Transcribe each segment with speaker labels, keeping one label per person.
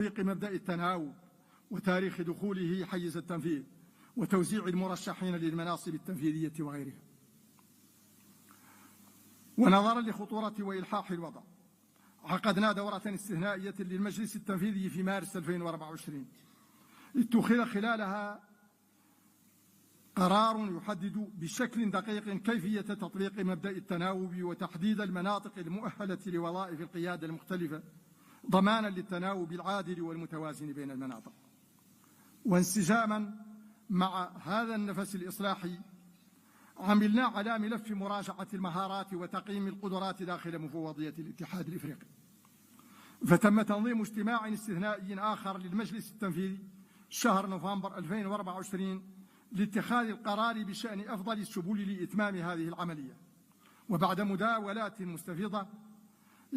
Speaker 1: تطبيق مبدأ التناوب وتاريخ دخوله حيز التنفيذ وتوزيع المرشحين للمناصب التنفيذية وغيرها. ونظرا لخطورة وإلحاح الوضع عقدنا دورة استثنائية للمجلس التنفيذي في مارس 2024 اتخذ خلالها قرار يحدد بشكل دقيق كيفية تطبيق مبدأ التناوب وتحديد المناطق المؤهلة لوظائف القيادة المختلفة ضمانا للتناوب العادل والمتوازن بين المناطق. وانسجاما مع هذا النفس الإصلاحي عملنا على ملف مراجعة المهارات وتقييم القدرات داخل مفوضية الاتحاد الإفريقي، فتم تنظيم اجتماع استثنائي آخر للمجلس التنفيذي شهر نوفمبر 2024 لاتخاذ القرار بشأن أفضل السبل لإتمام هذه العملية. وبعد مداولات مستفيضة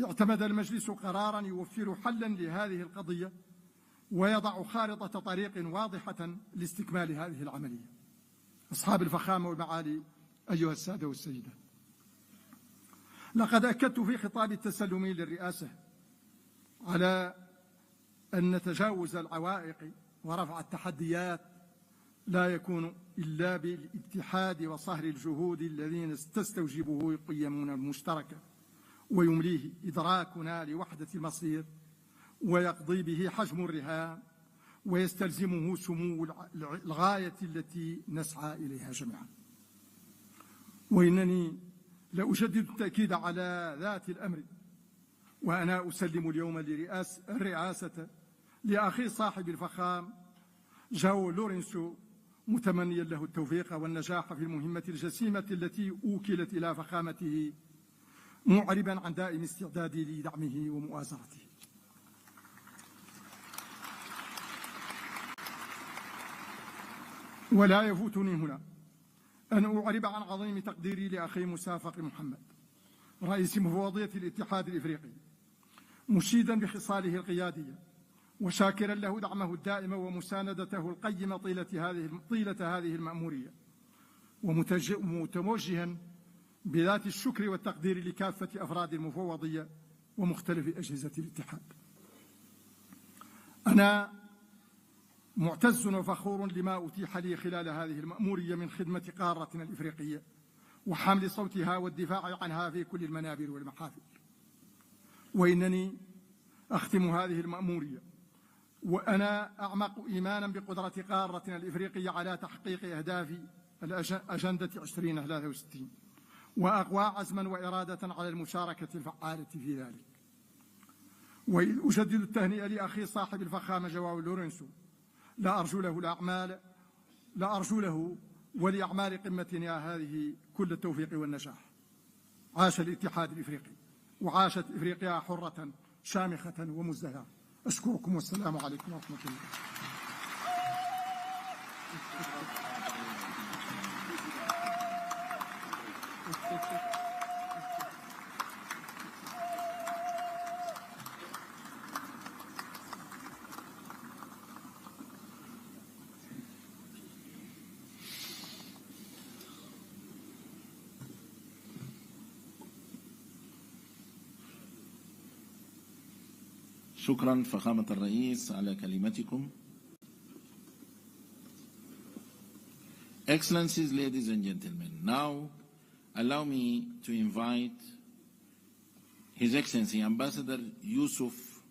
Speaker 1: اعتمد المجلس قرارا يوفر حلا لهذه القضية ويضع خارطة طريق واضحة لاستكمال هذه العملية. أصحاب الفخامة والمعالي، أيها السادة والسيدات، لقد أكدت في خطابي التسلمي للرئاسة على أن تجاوز العوائق ورفع التحديات لا يكون إلا بالاتحاد وصهر الجهود الذين تستوجبه قيمنا المشتركة ويمليه إدراكنا لوحدة المصير ويقضي به حجم الرهان ويستلزمه سمو الغاية التي نسعى إليها جميعا. وإنني لأجدد التأكيد على ذات الأمر وأنا أسلم اليوم الرئاسة لأخي صاحب الفخام جاو لورينسو متمنيا له التوفيق والنجاح في المهمة الجسيمة التي أوكلت إلى فخامته، معربا عن دائم استعدادي لدعمه ومؤازرته. ولا يفوتني هنا أن أعرب عن عظيم تقديري لأخي مسافق محمد رئيس مفوضية الاتحاد الإفريقي، مشيدا بخصاله القيادية وشاكرا له دعمه الدائم ومساندته القيمة طيلة هذه المأمورية، ومتوجها بذات الشكر والتقدير لكافة أفراد المفوضية ومختلف أجهزة الاتحاد. أنا معتز وفخور لما أتيح لي خلال هذه المأمورية من خدمة قارتنا الإفريقية وحمل صوتها والدفاع عنها في كل المنابر والمحافل. وإنني أختم هذه المأمورية وأنا أعمق إيمانا بقدرة قارتنا الإفريقية على تحقيق أهداف الأجندة 2063 وأقوى عزما وإرادة على المشاركة الفعالة في ذلك. وإذ أجدد التهنئة لأخي صاحب الفخامة جواو لورينسو لا أرجو له ولأعمال قمتنا هذه كل التوفيق والنجاح. عاش الاتحاد الإفريقي وعاشت إفريقيا حرة شامخة ومزدهرة. أشكركم والسلام عليكم ورحمة الله.
Speaker 2: شكرا فخامة الرئيس على كلمتكم. Excellencies, ladies and gentlemen, now allow me to invite His Excellency Ambassador Yusuf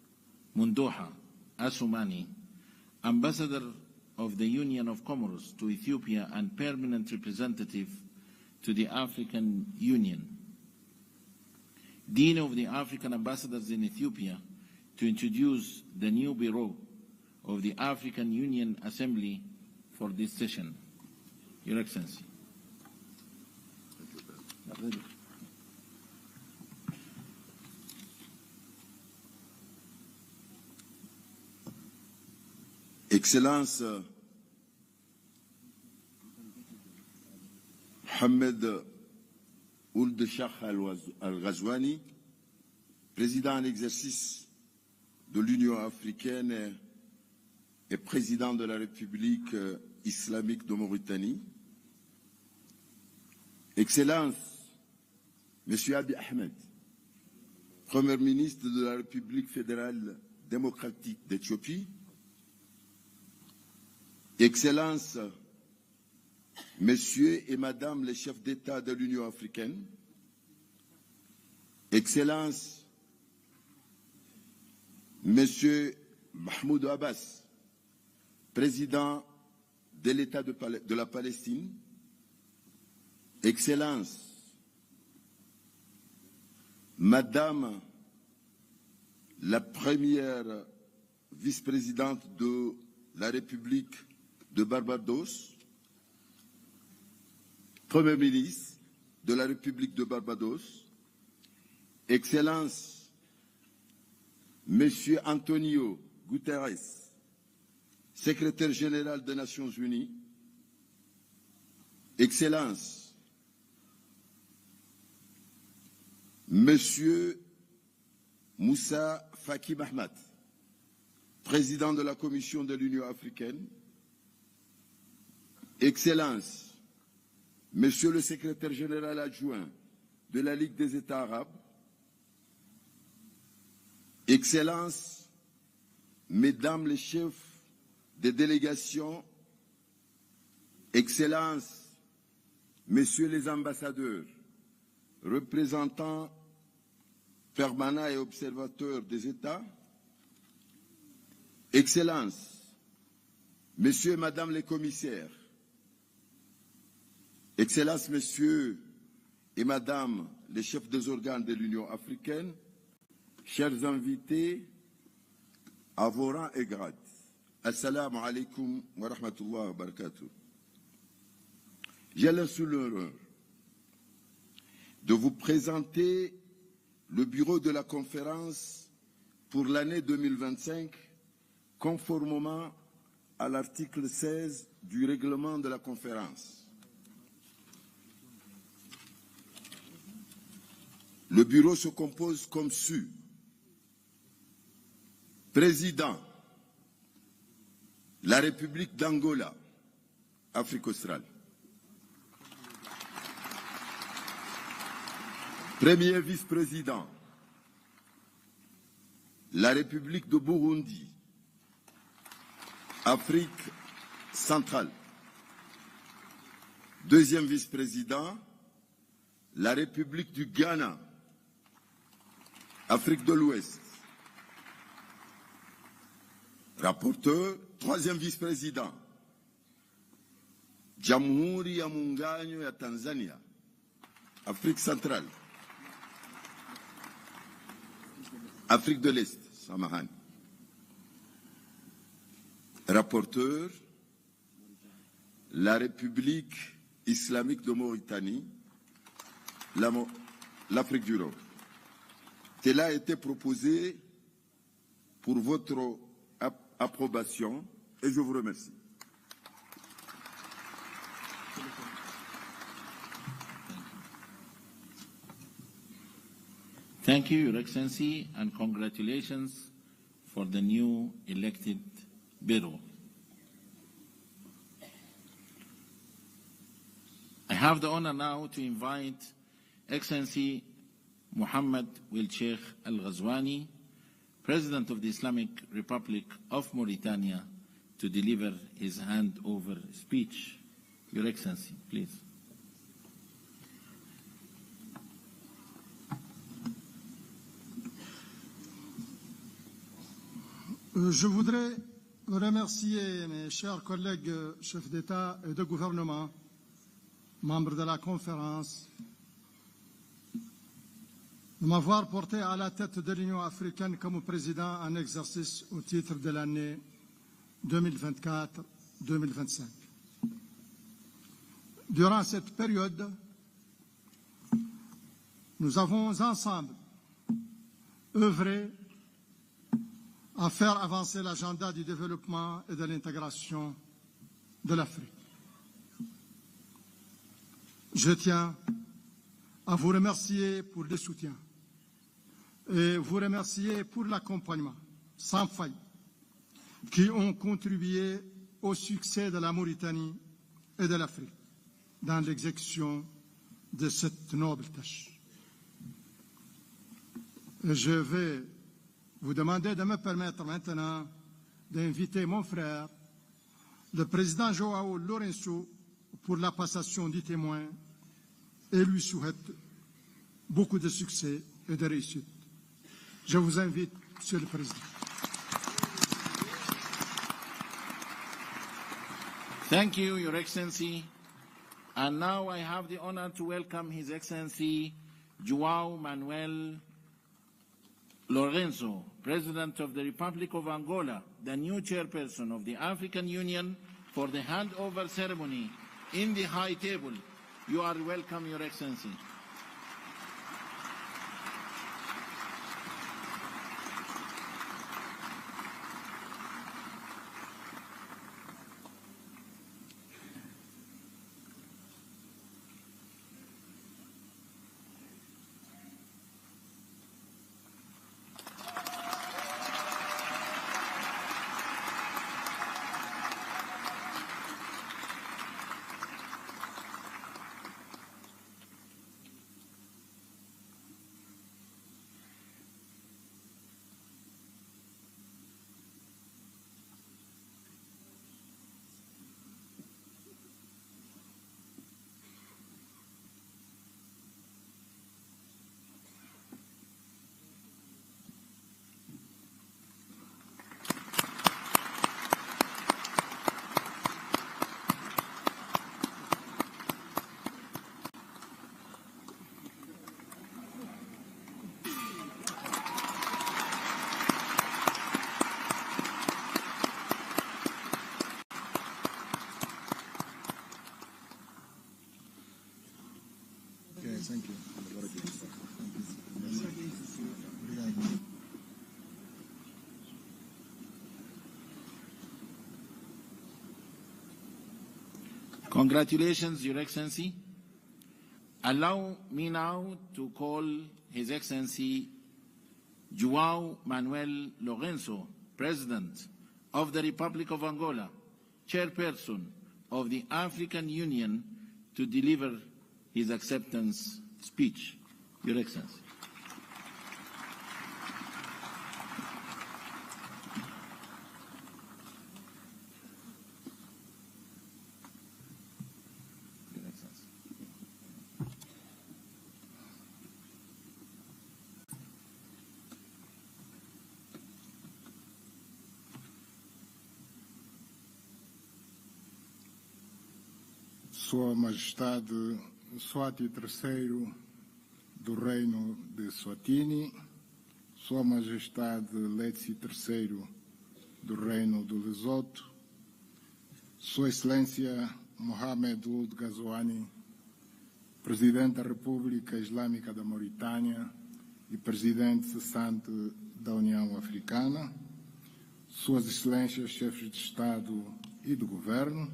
Speaker 2: Mundoha Asumani, Ambassador of the Union of Comoros to Ethiopia and Permanent Representative to the African Union, Dean of the African Ambassadors in Ethiopia, to introduce the new Bureau of the African Union Assembly for this session. Your Excellency.
Speaker 3: Excellence Mohamed Ould Cheikh Al-Ghazouani, président en exercice de l'Union africaine et président de la République islamique de Mauritanie, Excellence, Monsieur Abiy Ahmed, Premier ministre de la République fédérale démocratique d'Éthiopie, Excellences, Messieurs et Madame les chefs d'État de l'Union africaine, Excellences, Monsieur Mahmoud Abbas, président de l'État de la Palestine, Excellences, Madame la première vice-présidente de la République de Barbados, Premier ministre de la République de Barbados, Excellences, Monsieur Antonio Guterres, secrétaire général des Nations Unies, Excellences, Monsieur Moussa Faki Mahamat, président de la Commission de l'Union africaine, Excellences, Monsieur le secrétaire général adjoint de la Ligue des États arabes, Excellences, Mesdames les chefs des délégations, Excellences, Messieurs les ambassadeurs, représentants permanents et observateurs des États, Excellences, Messieurs et Madame les commissaires, Excellences, Messieurs et Madame les chefs des organes de l'Union africaine, chers invités, à vos rangs et grades, Assalamu alaikum wa rahmatullahi wa barakatuh. J'ai l'honneur de vous présenter le bureau de la conférence pour l'année 2025, conformément à l'article 16 du règlement de la conférence. Le bureau se compose comme suit. Président, la République d'Angola, Afrique australe. Premier vice-président, la République de Burundi, Afrique centrale. Deuxième vice-président, la République du Ghana, Afrique de l'Ouest. Rapporteur, troisième vice-président, Jamhuri ya Muungano ya Tanzania, Afrique centrale. Afrique de l'Est, Samahan. Rapporteur, la République islamique de Mauritanie, l'Afrique du Nord. Cela a été proposé pour votre approbation et je vous remercie.
Speaker 2: Thank you, Your Excellency, and congratulations for the new elected bureau. I have the honor now to invite Excellency Mohammed Wil Sheikh Al Ghazwani, President of the Islamic Republic of Mauritania, to deliver his handover speech. Your Excellency, please.
Speaker 1: Je voudrais remercier mes chers collègues chefs d'État et de gouvernement, membres de la conférence, de m'avoir porté à la tête de l'Union africaine comme président en exercice au titre de l'année 2024-2025. Durant cette période, nous avons ensemble œuvré à faire avancer l'agenda du développement et de l'intégration de l'Afrique. Je tiens à vous remercier pour le soutien et vous remercier pour l'accompagnement sans faille qui ont contribué au succès de la Mauritanie et de l'Afrique dans l'exécution de cette noble tâche. Et je vais vous demander de me permettre maintenant d'inviter mon frère, le président João Lourenço, pour la passation du témoin et lui souhaite beaucoup de succès et de réussite. Je vous invite, Monsieur le Président.
Speaker 2: Thank you, Your Excellency. And now I have the honor to welcome His Excellency João Manuel Lourenço, President of the Republic of Angola, the new chairperson of the African Union, for the handover ceremony in the High Table. You are welcome, Your Excellency.
Speaker 3: Thank you.
Speaker 2: Congratulations, Your Excellency. Allow me now to call His Excellency João Manuel Lourenço, President of the Republic of Angola, Chairperson of the African Union, to deliver his acceptance speech. Your Excellency.
Speaker 4: Sua Majestade Swati III do Reino de Swatini, Sua Majestade Letsi III do Reino do Lesoto, Sua Excelência Mohamed Ould Ghazouani, Presidente da República Islâmica da Mauritânia e Presidente cessante da União Africana, Suas Excelências Chefes de Estado e de Governo,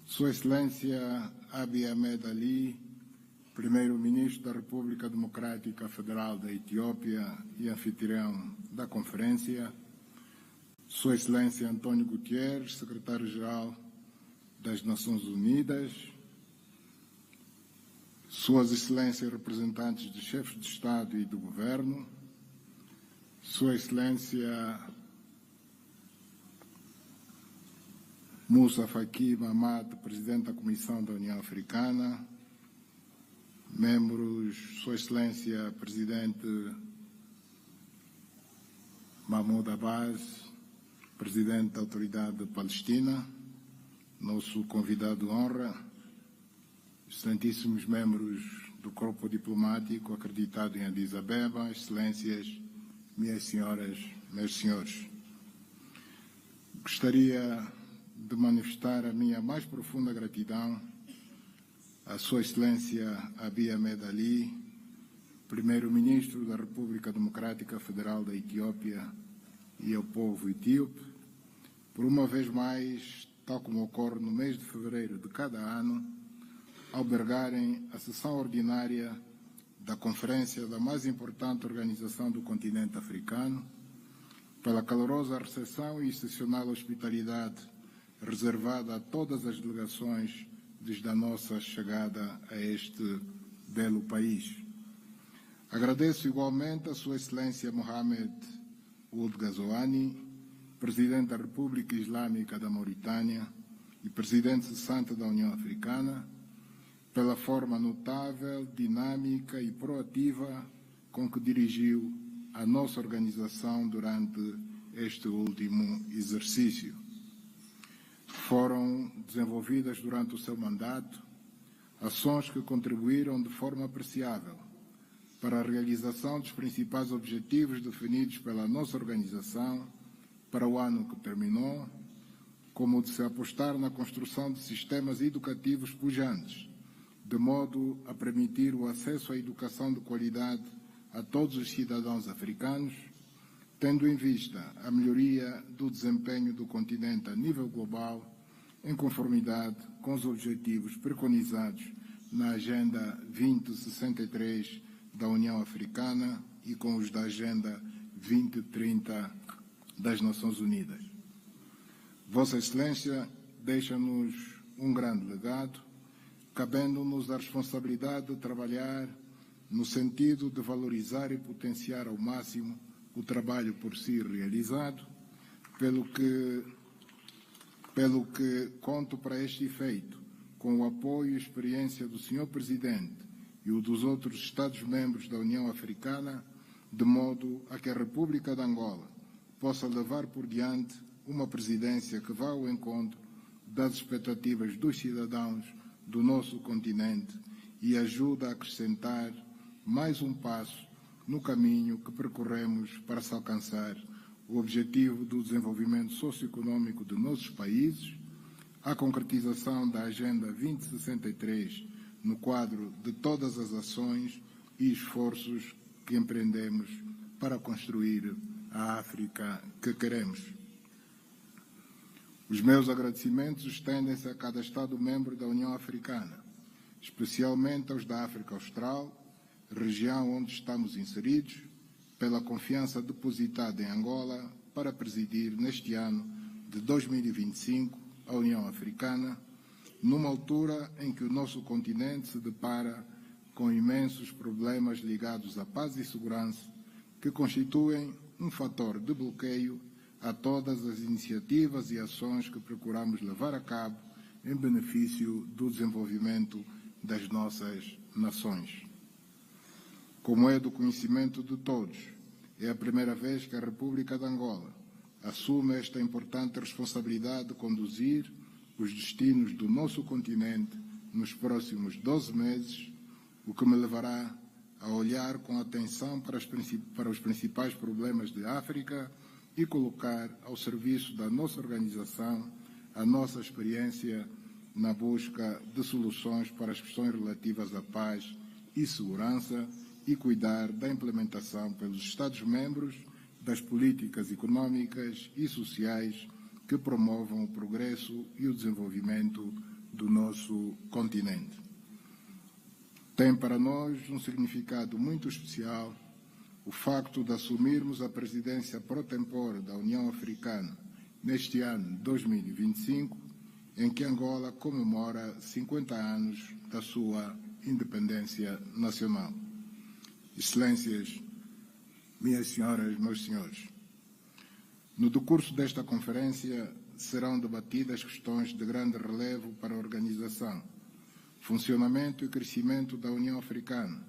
Speaker 4: Sua Excelência Abiy Ahmed Ali, Primeiro-Ministro da República Democrática Federal da Etiópia e anfitrião da conferência, Sua Excelência António Guterres, Secretário-Geral das Nações Unidas, Suas Excelências representantes de chefes de Estado e de Governo, Sua Excelência Moussa Faki Mahamat, Presidente da Comissão da União Africana, membros, Sua Excelência Presidente Mahmoud Abbas, Presidente da Autoridade Palestina, nosso convidado de honra, excelentíssimos membros do corpo diplomático acreditado em Addis Ababa, Excelências, minhas senhoras, meus senhores. Gostaria de manifestar a minha mais profunda gratidão à Sua Excelência Abiy Ahmed Ali, Primeiro-Ministro da República Democrática Federal da Etiópia, e ao povo etíope, por uma vez mais, tal como ocorre no mês de fevereiro de cada ano, albergarem a sessão ordinária da Conferência da mais importante organização do continente africano, pela calorosa recepção e excepcional hospitalidade reservada a todas as delegações desde a nossa chegada a este belo país. Agradeço igualmente a Sua Excelência Mohamed Ould Ghazouani, Presidente da República Islâmica da Mauritânia e Presidente cessante da União Africana, pela forma notável, dinâmica e proativa com que dirigiu a nossa organização durante este último exercício. Foram desenvolvidas durante o seu mandato ações que contribuíram de forma apreciável para a realização dos principais objetivos definidos pela nossa organização para o ano que terminou, como o de se apostar na construção de sistemas educativos pujantes, de modo a permitir o acesso à educação de qualidade a todos os cidadãos africanos, tendo em vista a melhoria do desempenho do continente a nível global, em conformidade com os objetivos preconizados na Agenda 2063 da União Africana e com os da Agenda 2030 das Nações Unidas. Vossa Excelência deixa-nos um grande legado, cabendo-nos a responsabilidade de trabalhar no sentido de valorizar e potenciar ao máximo o trabalho por si realizado, pelo que conto para este efeito com o apoio e experiência do Sr. Presidente e o dos outros Estados-membros da União Africana, de modo a que a República de Angola possa levar por diante uma presidência que vá ao encontro das expectativas dos cidadãos do nosso continente e ajude a acrescentar mais um passo no caminho que percorremos para se alcançar o objetivo do desenvolvimento socioeconômico de nossos países, a concretização da Agenda 2063 no quadro de todas as ações e esforços que empreendemos para construir a África que queremos. Os meus agradecimentos estendem-se a cada Estado-membro da União Africana, especialmente aos da África Austral, região onde estamos inseridos, pela confiança depositada em Angola para presidir neste ano de 2025 a União Africana, numa altura em que o nosso continente se depara com imensos problemas ligados à paz e segurança, que constituem um fator de bloqueio a todas as iniciativas e ações que procuramos levar a cabo em benefício do desenvolvimento das nossas nações. Como é do conhecimento de todos, é a primeira vez que a República de Angola assume esta importante responsabilidade de conduzir os destinos do nosso continente nos próximos 12 meses, o que me levará a olhar com atenção para os principais problemas de África e colocar ao serviço da nossa organização a nossa experiência na busca de soluções para as questões relativas à paz e segurança e cuidar da implementação pelos Estados-membros das políticas econômicas e sociais que promovam o progresso e o desenvolvimento do nosso continente. Tem para nós um significado muito especial o facto de assumirmos a presidência pro tempore da União Africana neste ano 2025, em que Angola comemora 50 anos da sua independência nacional. Excelências, minhas senhoras, meus senhores, no decurso desta conferência serão debatidas questões de grande relevo para a organização, funcionamento e crescimento da União Africana,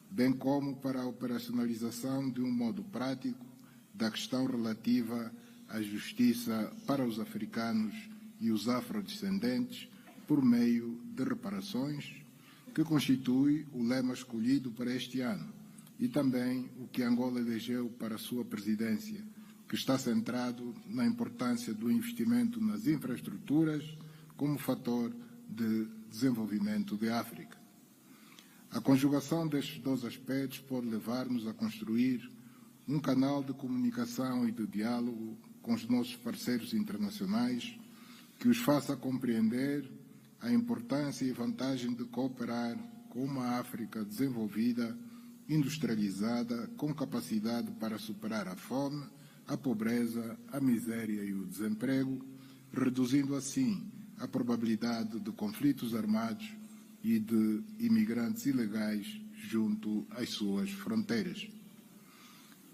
Speaker 4: bem como para a operacionalização de um modo prático da questão relativa à justiça para os africanos e os afrodescendentes por meio de reparações, que constitui o lema escolhido para este ano, e também o que Angola elegeu para a sua presidência, que está centrado na importância do investimento nas infraestruturas como fator de desenvolvimento da África. A conjugação destes dois aspectos pode levar-nos a construir um canal de comunicação e de diálogo com os nossos parceiros internacionais que os faça compreender a importância e vantagem de cooperar com uma África desenvolvida, industrializada, com capacidade para superar a fome, a pobreza, a miséria e o desemprego, reduzindo assim a probabilidade de conflitos armados e de imigrantes ilegais junto às suas fronteiras.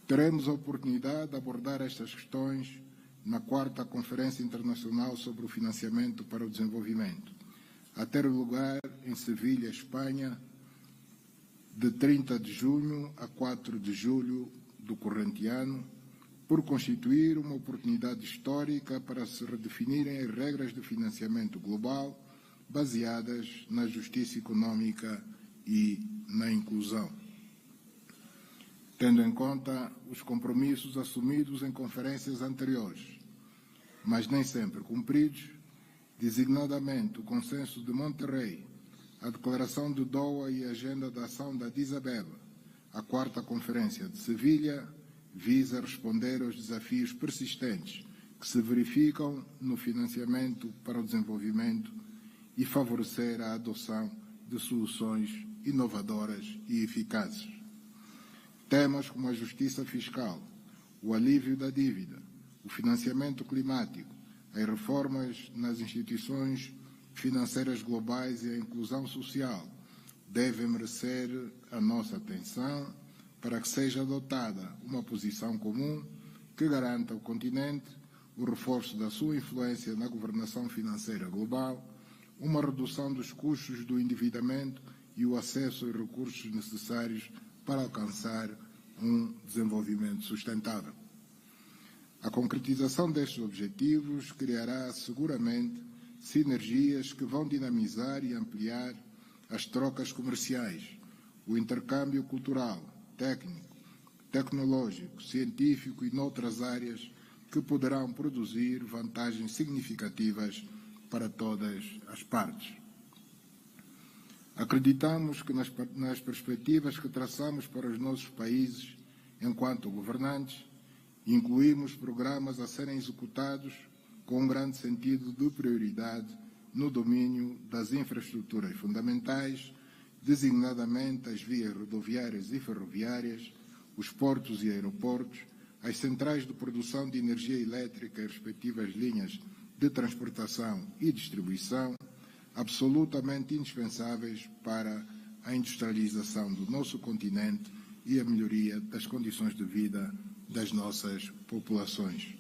Speaker 4: Teremos a oportunidade de abordar estas questões na 4ª Conferência Internacional sobre o Financiamento para o Desenvolvimento, a ter lugar em Sevilha, Espanha, de 30 de junho a 4 de julho do corrente ano, por constituir uma oportunidade histórica para se redefinirem as regras de financiamento global baseadas na justiça econômica e na inclusão. Tendo em conta os compromissos assumidos em conferências anteriores, mas nem sempre cumpridos, designadamente o Consenso de Monterrey, a Declaração de Doha e a Agenda de Ação da Addis Ababa, a 4ª Conferência de Sevilha, visa responder aos desafios persistentes que se verificam no financiamento para o desenvolvimento e favorecer a adoção de soluções inovadoras e eficazes. Temas como a justiça fiscal, o alívio da dívida, o financiamento climático, as reformas nas instituições financeiras globais e a inclusão social devem merecer a nossa atenção para que seja adotada uma posição comum que garanta ao continente o reforço da sua influência na governação financeira global, uma redução dos custos do endividamento e o acesso aos recursos necessários para alcançar um desenvolvimento sustentável. A concretização destes objetivos criará seguramente sinergias que vão dinamizar e ampliar as trocas comerciais, o intercâmbio cultural, técnico, tecnológico, científico e noutras áreas que poderão produzir vantagens significativas para todas as partes. Acreditamos que nas perspectivas que traçamos para os nossos países, enquanto governantes, incluímos programas a serem executados com um grande sentido de prioridade no domínio das infraestruturas fundamentais, designadamente as vias rodoviárias e ferroviárias, os portos e aeroportos, as centrais de produção de energia elétrica e respectivas linhas de transportação e distribuição, absolutamente indispensáveis para a industrialização do nosso continente e a melhoria das condições de vida das nossas populações.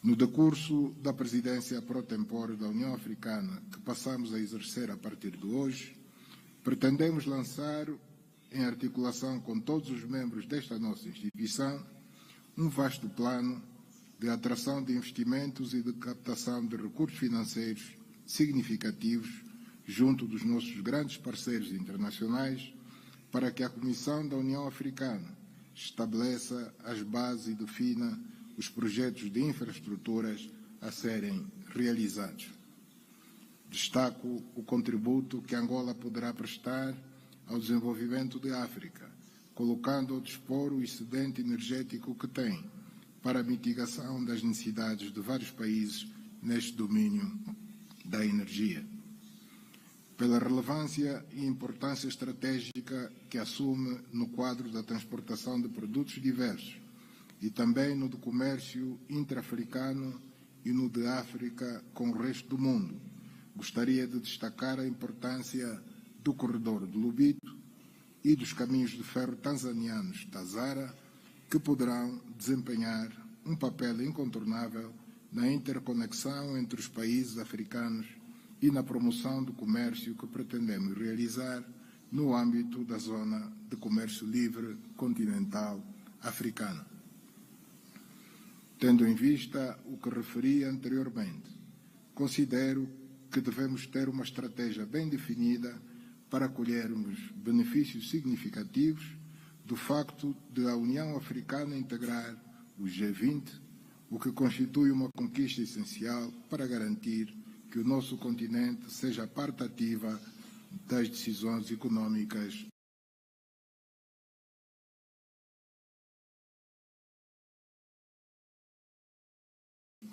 Speaker 4: No decurso da presidência pro tempore da União Africana, que passamos a exercer a partir de hoje, pretendemos lançar, em articulação com todos os membros desta nossa instituição, um vasto plano de atração de investimentos e de captação de recursos financeiros significativos junto dos nossos grandes parceiros internacionais, para que a Comissão da União Africana estabeleça as bases e defina os projetos de infraestruturas a serem realizados. Destaco o contributo que Angola poderá prestar ao desenvolvimento de África, colocando ao dispor o excedente energético que tem para a mitigação das necessidades de vários países neste domínio da energia. Pela relevância e importância estratégica que assume no quadro da transportação de produtos diversos e também no do comércio intra-africano e no de África com o resto do mundo, gostaria de destacar a importância do corredor de Lobito e dos caminhos de ferro tanzanianos Tazara, que poderão desempenhar um papel incontornável na interconexão entre os países africanos e na promoção do comércio que pretendemos realizar no âmbito da Zona de Comércio Livre Continental Africana. Tendo em vista o que referi anteriormente, considero que devemos ter uma estratégia bem definida para colhermos benefícios significativos do facto de a União Africana integrar o G20, o que constitui uma conquista essencial para garantir que o nosso continente seja parte ativa das decisões econômicas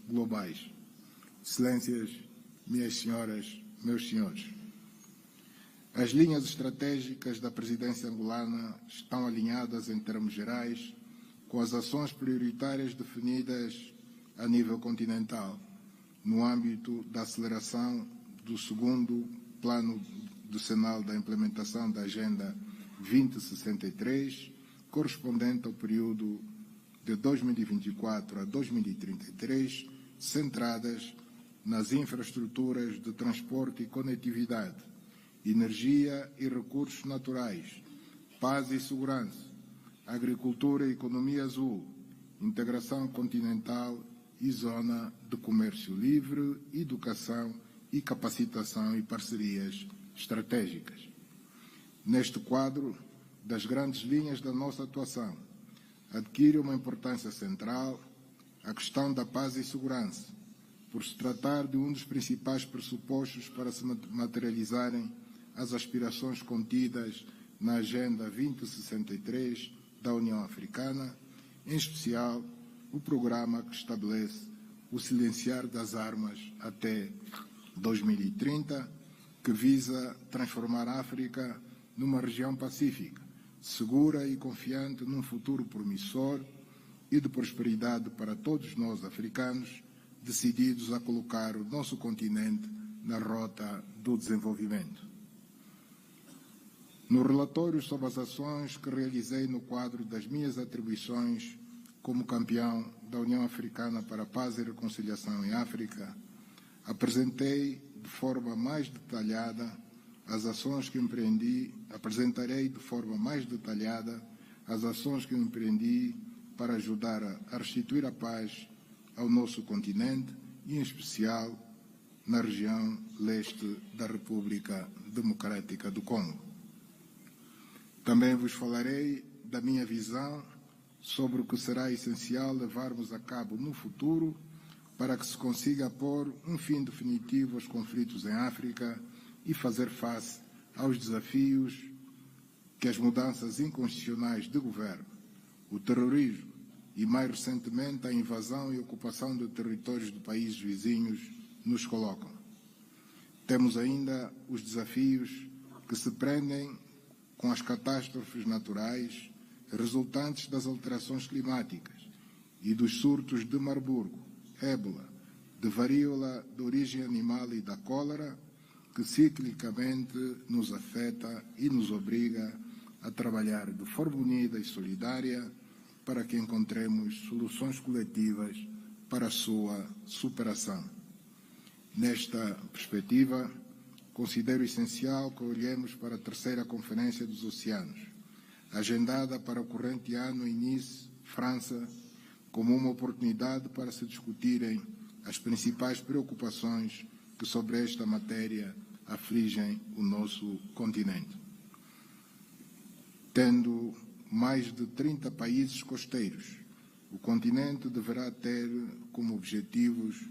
Speaker 4: globais. Excelências, minhas senhoras, meus senhores, as linhas estratégicas da presidência angolana estão alinhadas em termos gerais com as ações prioritárias definidas a nível continental, no âmbito da aceleração do segundo plano decenal da implementação da Agenda 2063, correspondente ao período de 2024 a 2033, centradas nas infraestruturas de transporte e conectividade, energia e recursos naturais, paz e segurança, agricultura e economia azul, integração continental e zona de comércio livre, educação e capacitação e parcerias estratégicas. Neste quadro, das grandes linhas da nossa atuação, adquire uma importância central a questão da paz e segurança, por se tratar de um dos principais pressupostos para se materializarem as aspirações contidas na Agenda 2063 da União Africana, em especial o programa que estabelece o silenciar das armas até 2030, que visa transformar a África numa região pacífica, segura e confiante num futuro promissor e de prosperidade para todos nós africanos, decididos a colocar o nosso continente na rota do desenvolvimento. No relatório sobre as ações que realizei no quadro das minhas atribuições como campeão da União Africana para a Paz e Reconciliação em África, apresentarei de forma mais detalhada as ações que empreendi para ajudar a restituir a paz ao nosso continente e, em especial, na região leste da República Democrática do Congo. Também vos falarei da minha visão sobre o que será essencial levarmos a cabo no futuro para que se consiga pôr um fim definitivo aos conflitos em África e fazer face aos desafios que as mudanças inconstitucionais de governo, o terrorismo e, mais recentemente, a invasão e ocupação de territórios de países vizinhos nos colocam. Temos ainda os desafios que se prendem com as catástrofes naturais resultantes das alterações climáticas e dos surtos de Marburgo, ébola, de varíola de origem animal e da cólera, que ciclicamente nos afeta e nos obriga a trabalhar de forma unida e solidária para que encontremos soluções coletivas para a sua superação. Nesta perspectiva, considero essencial que olhemos para a terceira Conferência dos Oceanos, agendada para o corrente ano em Nice, França, como uma oportunidade para se discutirem as principais preocupações que sobre esta matéria afligem o nosso continente. Tendo mais de 30 países costeiros, o continente deverá ter como objetivos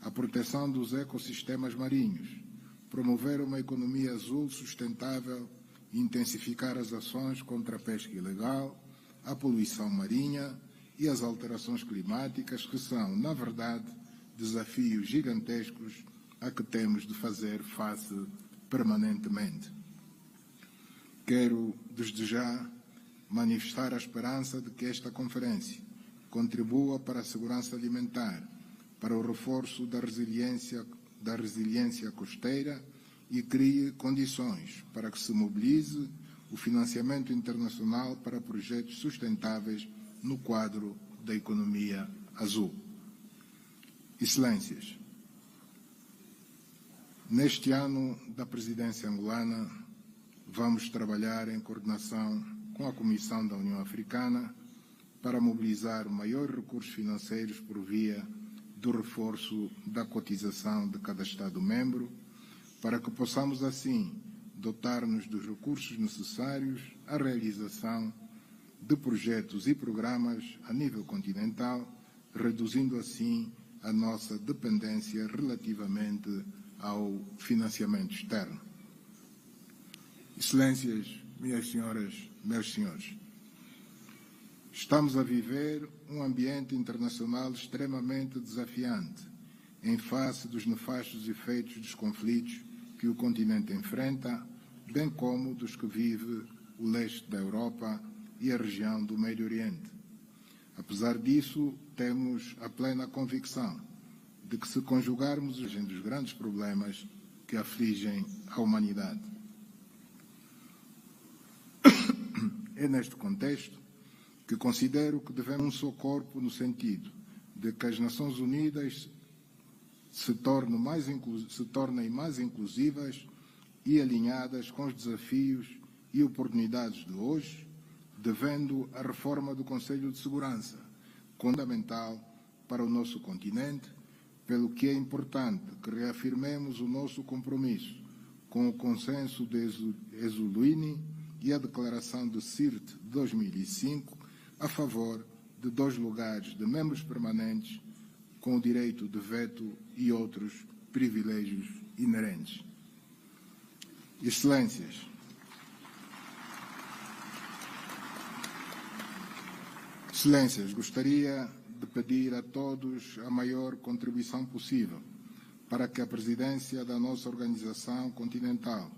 Speaker 4: a proteção dos ecossistemas marinhos, promover uma economia azul sustentável e intensificar as ações contra a pesca ilegal, a poluição marinha e as alterações climáticas, que são, na verdade, desafios gigantescos a que temos de fazer face permanentemente. Quero, desde já, manifestar a esperança de que esta conferência contribua para a segurança alimentar, para o reforço da resiliência costeira e crie condições para que se mobilize o financiamento internacional para projetos sustentáveis no quadro da economia azul. Excelências, neste ano da presidência angolana, vamos trabalhar em coordenação com a Comissão da União Africana para mobilizar maiores recursos financeiros por via do reforço da cotização de cada Estado-membro, para que possamos, assim, dotar-nos dos recursos necessários à realização de projetos e programas a nível continental, reduzindo, assim, a nossa dependência relativamente ao financiamento externo. Excelências, minhas senhoras, meus senhores, estamos a viver um ambiente internacional extremamente desafiante, em face dos nefastos efeitos dos conflitos que o continente enfrenta, bem como dos que vive o leste da Europa e a região do Médio Oriente. Apesar disso, temos a plena convicção de que, se conjugarmos os dos grandes problemas que afligem a humanidade. É neste contexto que considero que devemos um só corpo no sentido de que as Nações Unidas se tornem mais inclusivas e alinhadas com os desafios e oportunidades de hoje, devendo a reforma do Conselho de Segurança, fundamental para o nosso continente, pelo que é importante que reafirmemos o nosso compromisso com o consenso de Esulwini e a declaração de Sirte de 2005 a favor de 2 lugares de membros permanentes com o direito de veto e outros privilégios inerentes. Excelências, gostaria de pedir a todos a maior contribuição possível para que a presidência da nossa organização continental,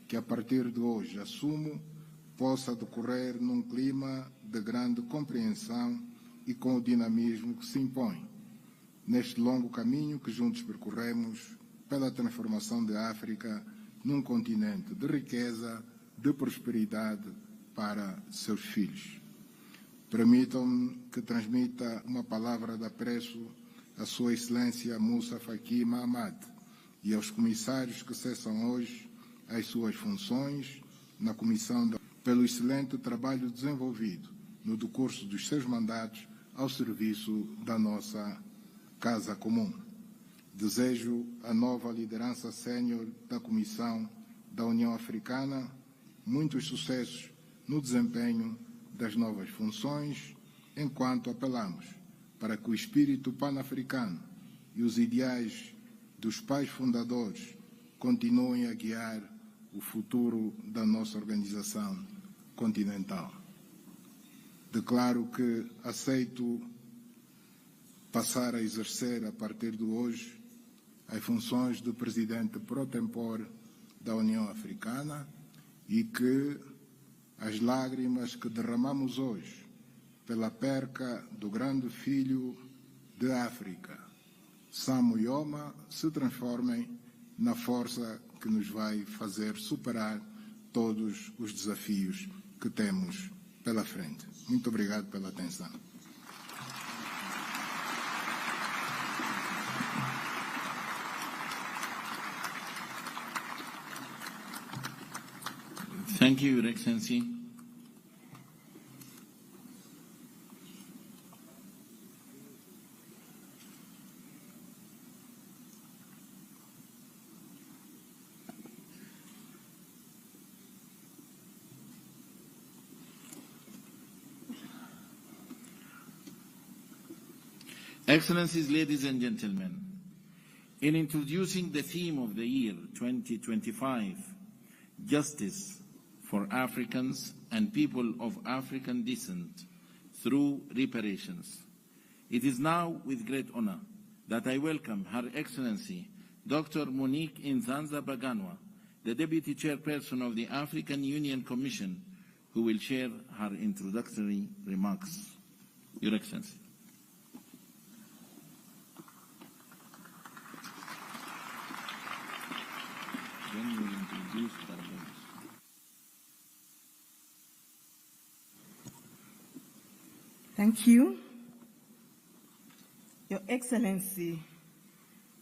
Speaker 4: que a partir de hoje assumo, possa decorrer num clima de grande compreensão e com o dinamismo que se impõe neste longo caminho que juntos percorremos pela transformação da África num continente de riqueza, de prosperidade para seus filhos. Permitam-me que transmita uma palavra de apreço à Sua Excelência Moussa Faki Mahamat e aos comissários que cessam hoje as suas funções na Comissão pelo excelente trabalho desenvolvido no decurso dos seus mandatos ao serviço da nossa Casa Comum. Desejo à nova liderança sénior da Comissão da União Africana muitos sucessos no desempenho das novas funções, enquanto apelamos para que o espírito pan-africano e os ideais dos pais fundadores continuem a guiar o futuro da nossa organização continental. Declaro que aceito passar a exercer, a partir de hoje, as funções de presidente pro tempore da União Africana e que as lágrimas que derramamos hoje pela perca do grande filho de África, Samu Yoma, se transformem na força que nos vai fazer superar todos os desafios que temos pela frente. Muito obrigado pela atenção.
Speaker 2: Thank you, Your Excellency. Excellencies, ladies and gentlemen, in introducing the theme of the year 2025, Justice for Africans and people of African descent through reparations, it is now with great honor that I welcome Her Excellency Dr. Monique Nzanza Baganwa, the Deputy Chairperson of the African Union Commission, who will share her introductory remarks. Your Excellency. Then we will introduce the
Speaker 5: Thank you. Your Excellency,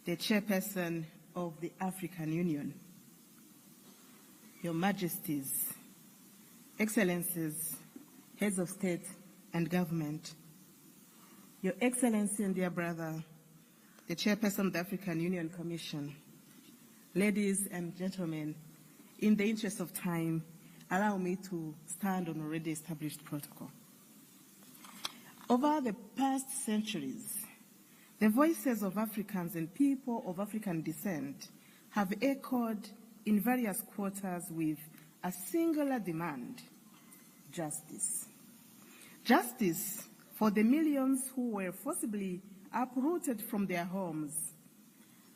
Speaker 5: the Chairperson of the African Union, Your Majesties, Excellencies, Heads of State and Government, Your Excellency and dear brother, the Chairperson of the African Union Commission, ladies and gentlemen, in the interest of time, allow me to stand on already established protocol. Over the past centuries, the voices of Africans and people of African descent have echoed in various quarters with a singular demand: justice. Justice for the millions who were forcibly uprooted from their homes.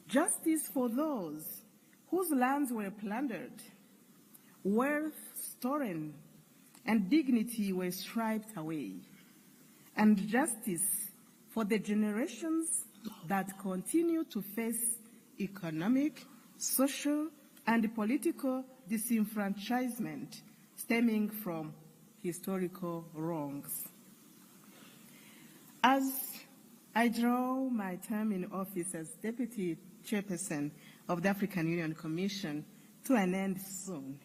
Speaker 5: Justice for those whose lands were plundered, wealth stolen, and dignity were stripped away. And justice for the generations that continue to face economic, social, and political disenfranchisement stemming from historical wrongs. As I draw my term in office as Deputy Chairperson of the African Union Commission to an end soon,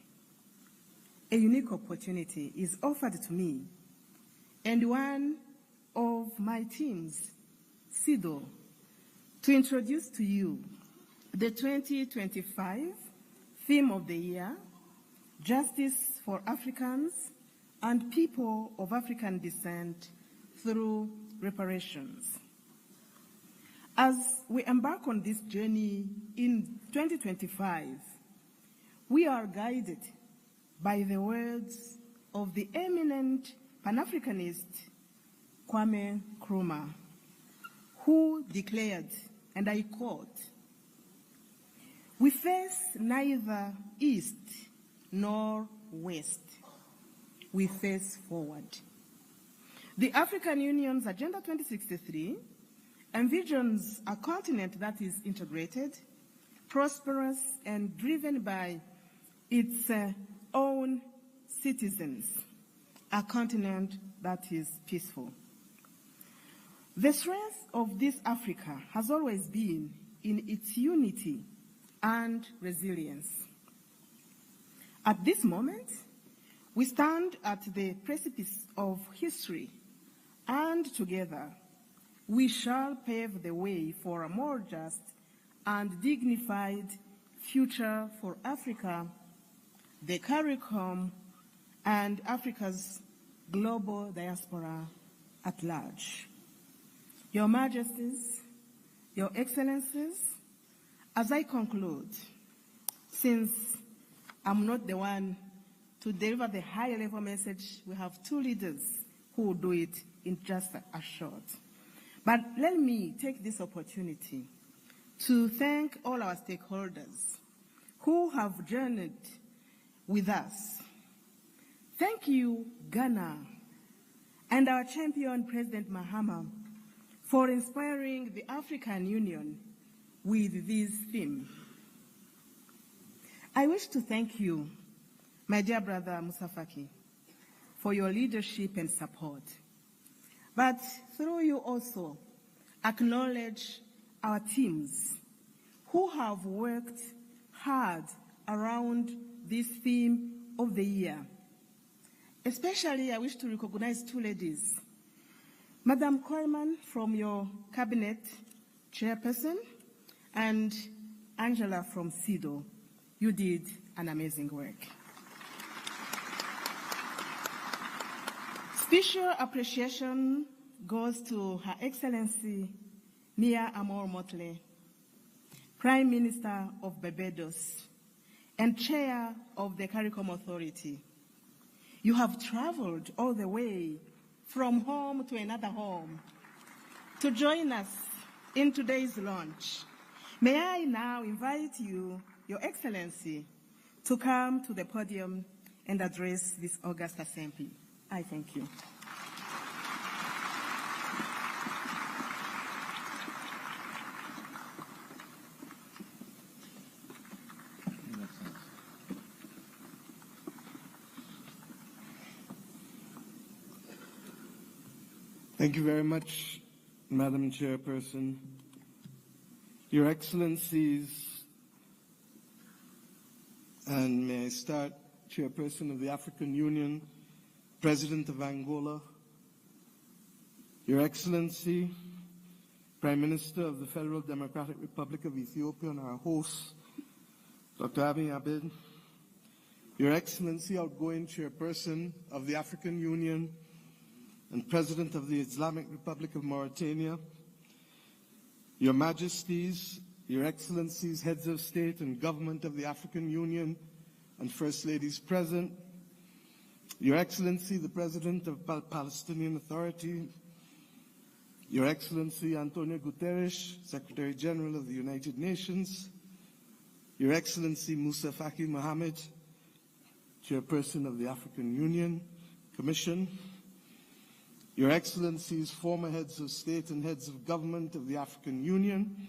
Speaker 5: a unique opportunity is offered to me and one of my teams, SIDO, to introduce to you the 2025 theme of the year, Justice for Africans and People of African Descent through Reparations. As we embark on this journey in 2025, we are guided by the words of the eminent Pan-Africanist Kwame Nkrumah, who declared, and I quote, "We face neither east nor west. We face forward." The African Union's Agenda 2063 envisions a continent that is integrated, prosperous, and driven by its own citizens, a continent that is peaceful. The strength of this Africa has always been in its unity and resilience. At this moment, we stand at the precipice of history, and together we shall pave the way for a more just and dignified future for Africa, the CARICOM, and Africa's global diaspora at large. Your Majesties, Your Excellencies, as I conclude, since I'm not the one to deliver the high-level message, we have two leaders who will do it in just a short. But let me take this opportunity to thank all our stakeholders who have journeyed with us. Thank you, Ghana, and our champion, President Mahama, for inspiring the African Union with this theme. I wish to thank you, my dear brother Moussa Faki, for your leadership and support. But through you also acknowledge our teams who have worked hard around this theme of the year. Especially, I wish to recognize two ladies. Madam Coleman from your cabinet chairperson and Angela from SIDO. You did an amazing work. Special appreciation goes to Her Excellency Mia Amor Motley, Prime Minister of Barbados and Chair of the CARICOM Authority. You have traveled all the way from home to another home to join us in today's launch. May I now invite you, Your Excellency, to come to the podium and address this august assembly. I thank you.
Speaker 6: Thank you very much, Madam Chairperson. Your Excellencies, and may I start, Chairperson of the African Union, President of Angola, Your Excellency, Prime Minister of the Federal Democratic Republic of Ethiopia and our host, Dr. Abiy Ahmed, Your Excellency, outgoing Chairperson of the African Union and President of the Islamic Republic of Mauritania, Your Majesties, Your Excellencies, Heads of State and Government of the African Union and First Ladies present, Your Excellency, the President of the Palestinian Authority, Your Excellency Antonio Guterres, Secretary General of the United Nations, Your Excellency Moussa Faki Mohammed, Chairperson of the African Union Commission, Your Excellencies, former heads of state and heads of government of the African Union,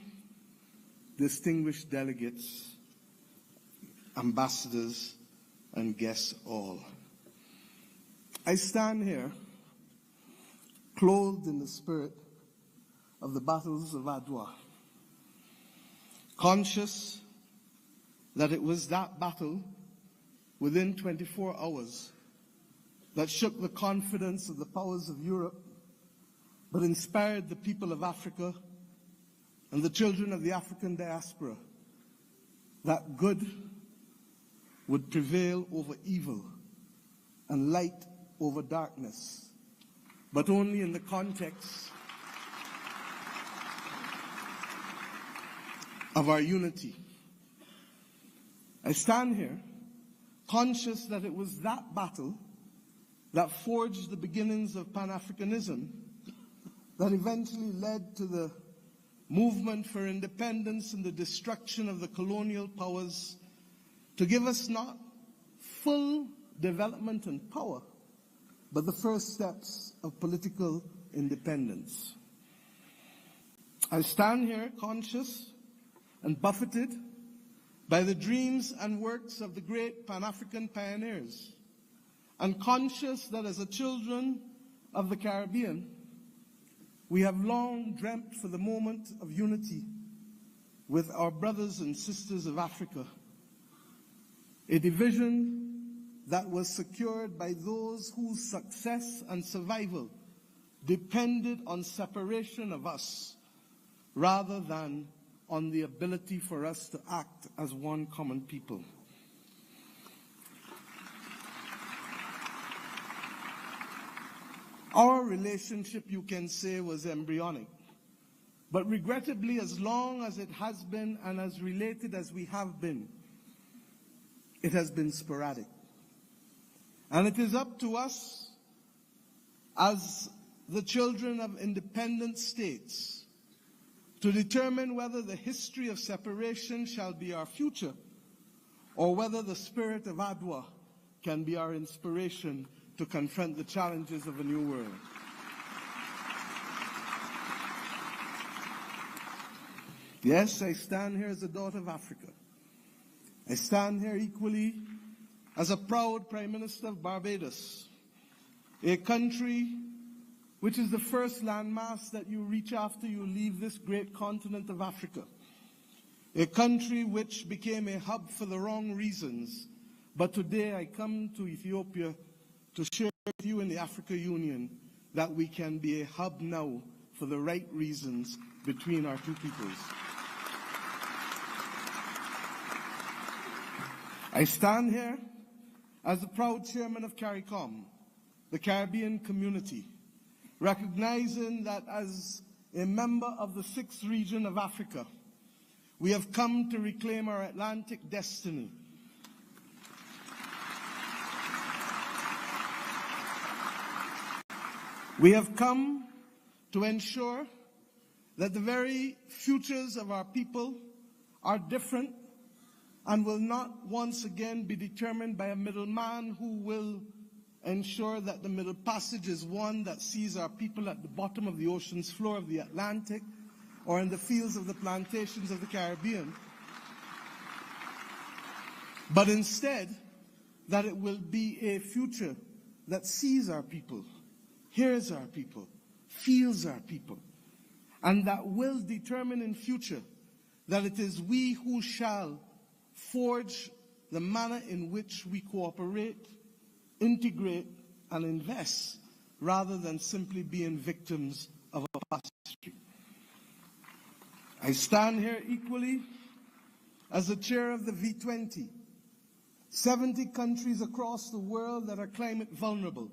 Speaker 6: distinguished delegates, ambassadors, and guests all. I stand here clothed in the spirit of the battles of Adwa, conscious that it was that battle within 24 hours that shook the confidence of the powers of Europe, but inspired the people of Africa and the children of the African diaspora that good would prevail over evil and light over darkness, but only in the context of our unity. I stand here conscious that it was that battle that forged the beginnings of Pan-Africanism that eventually led to the movement for independence and the destruction of the colonial powers to give us not full development and power, but the first steps of political independence. I stand here conscious and buffeted by the dreams and works of the great Pan-African pioneers, and conscious that as a children of the Caribbean, we have long dreamt for the moment of unity with our brothers and sisters of Africa, a division that was secured by those whose success and survival depended on separation of us rather than on the ability for us to act as one common people. Our relationship, you can say, was embryonic, but regrettably, as long as it has been and as related as we have been, it has been sporadic. And it is up to us as the children of independent states to determine whether the history of separation shall be our future or whether the spirit of Adwa can be our inspiration to confront the challenges of a new world. Yes, I stand here as a daughter of Africa. I stand here equally as a proud Prime Minister of Barbados, a country which is the first landmass that you reach after you leave this great continent of Africa, a country which became a hub for the wrong reasons. But today I come to Ethiopia to share with you in the Africa Union that we can be a hub now for the right reasons between our two peoples. I stand here as the proud chairman of CARICOM, the Caribbean community, recognizing that as a member of the 6th region of Africa, we have come to reclaim our Atlantic destiny. We have come to ensure that the very futures of our people are different and will not once again be determined by a middleman who will ensure that the Middle Passage is one that sees our people at the bottom of the ocean's floor of the Atlantic or in the fields of the plantations of the Caribbean, but instead that it will be a future that sees our people, hears our people, feels our people, and that will determine in future that it is we who shall forge the manner in which we cooperate, integrate, and invest, rather than simply being victims of our past history. I stand here equally as the chair of the V20, 70 countries across the world that are climate vulnerable,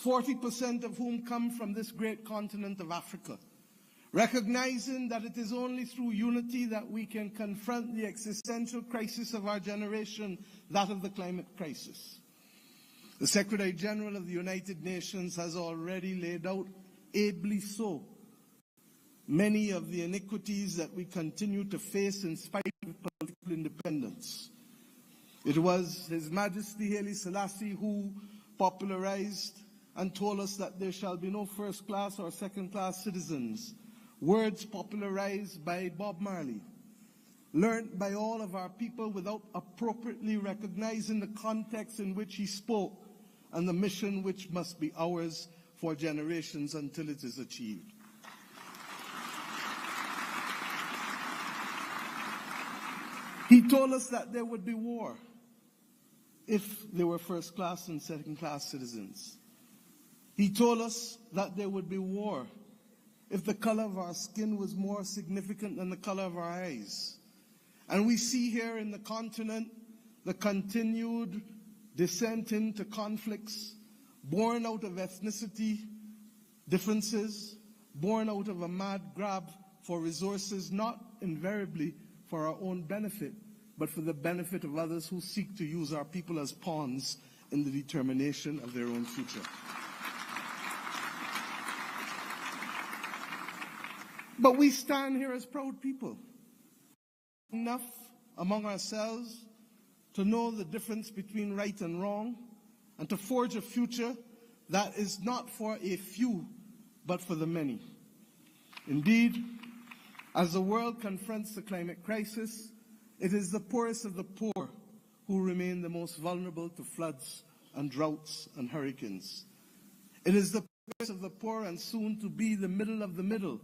Speaker 6: 40% of whom come from this great continent of Africa, recognizing that it is only through unity that we can confront the existential crisis of our generation, that of the climate crisis. The Secretary General of the United Nations has already laid out, ably so, many of the iniquities that we continue to face in spite of political independence. It was His Majesty Haile Selassie who popularized and told us that there shall be no first-class or second-class citizens, words popularized by Bob Marley, learnt by all of our people without appropriately recognizing the context in which he spoke and the mission which must be ours for generations until it is achieved. He told us that there would be war if they were first-class and second-class citizens. He told us that there would be war if the color of our skin was more significant than the color of our eyes. And we see here in the continent the continued descent into conflicts born out of ethnicity differences, born out of a mad grab for resources, not invariably for our own benefit, but for the benefit of others who seek to use our people as pawns in the determination of their own future. But we stand here as proud people, enough among ourselves to know the difference between right and wrong, and to forge a future that is not for a few, but for the many. Indeed, as the world confronts the climate crisis, it is the poorest of the poor who remain the most vulnerable to floods and droughts and hurricanes. It is the poorest of the poor, and soon to be the middle of the middle,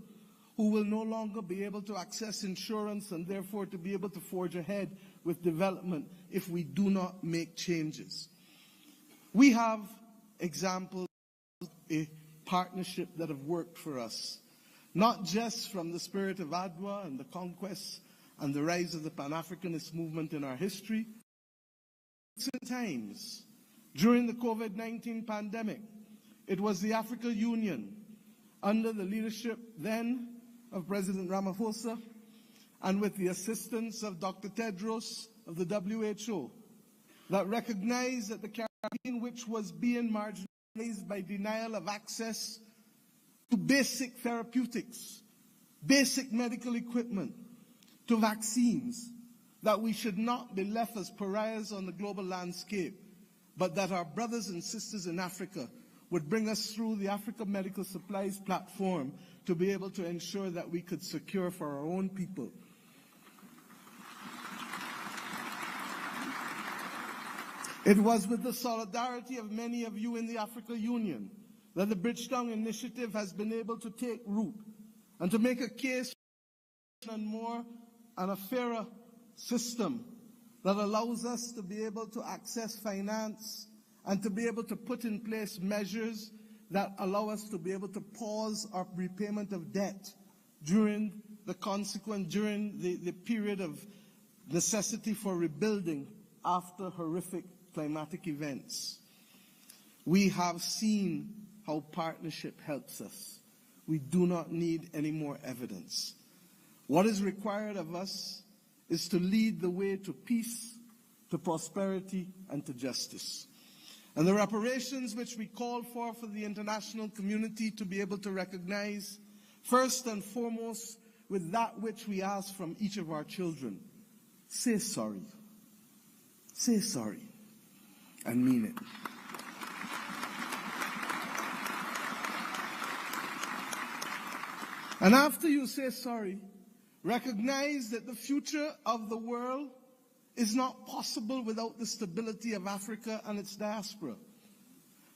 Speaker 6: who will no longer be able to access insurance and therefore to be able to forge ahead with development if we do not make changes. We have examples of a partnership that have worked for us, not just from the spirit of Adwa and the conquest and the rise of the Pan-Africanist movement in our history. Recent times, during the COVID-19 pandemic, it was the African Union, under the leadership then of President Ramaphosa, and with the assistance of Dr. Tedros of the WHO, that recognized that the Caribbean, which was being marginalized by denial of access to basic therapeutics, basic medical equipment, to vaccines, that we should not be left as pariahs on the global landscape, but that our brothers and sisters in Africa would bring us through the Africa Medical Supplies platform to be able to ensure that we could secure for our own people. It was with the solidarity of many of you in the African Union that the Bridgetown Initiative has been able to take root and to make a case for and more and a fairer system that allows us to be able to access finance and to be able to put in place measures that allow us to be able to pause our repayment of debt during the period of necessity for rebuilding after horrific climatic events. We have seen how partnership helps us. We do not need any more evidence. What is required of us is to lead the way to peace, to prosperity, and to justice. And the reparations which we call for the international community to be able to recognize, first and foremost, with that which we ask from each of our children: say sorry. Say sorry, and mean it. And after you say sorry, recognize that the future of the world is not possible without the stability of Africa and its diaspora.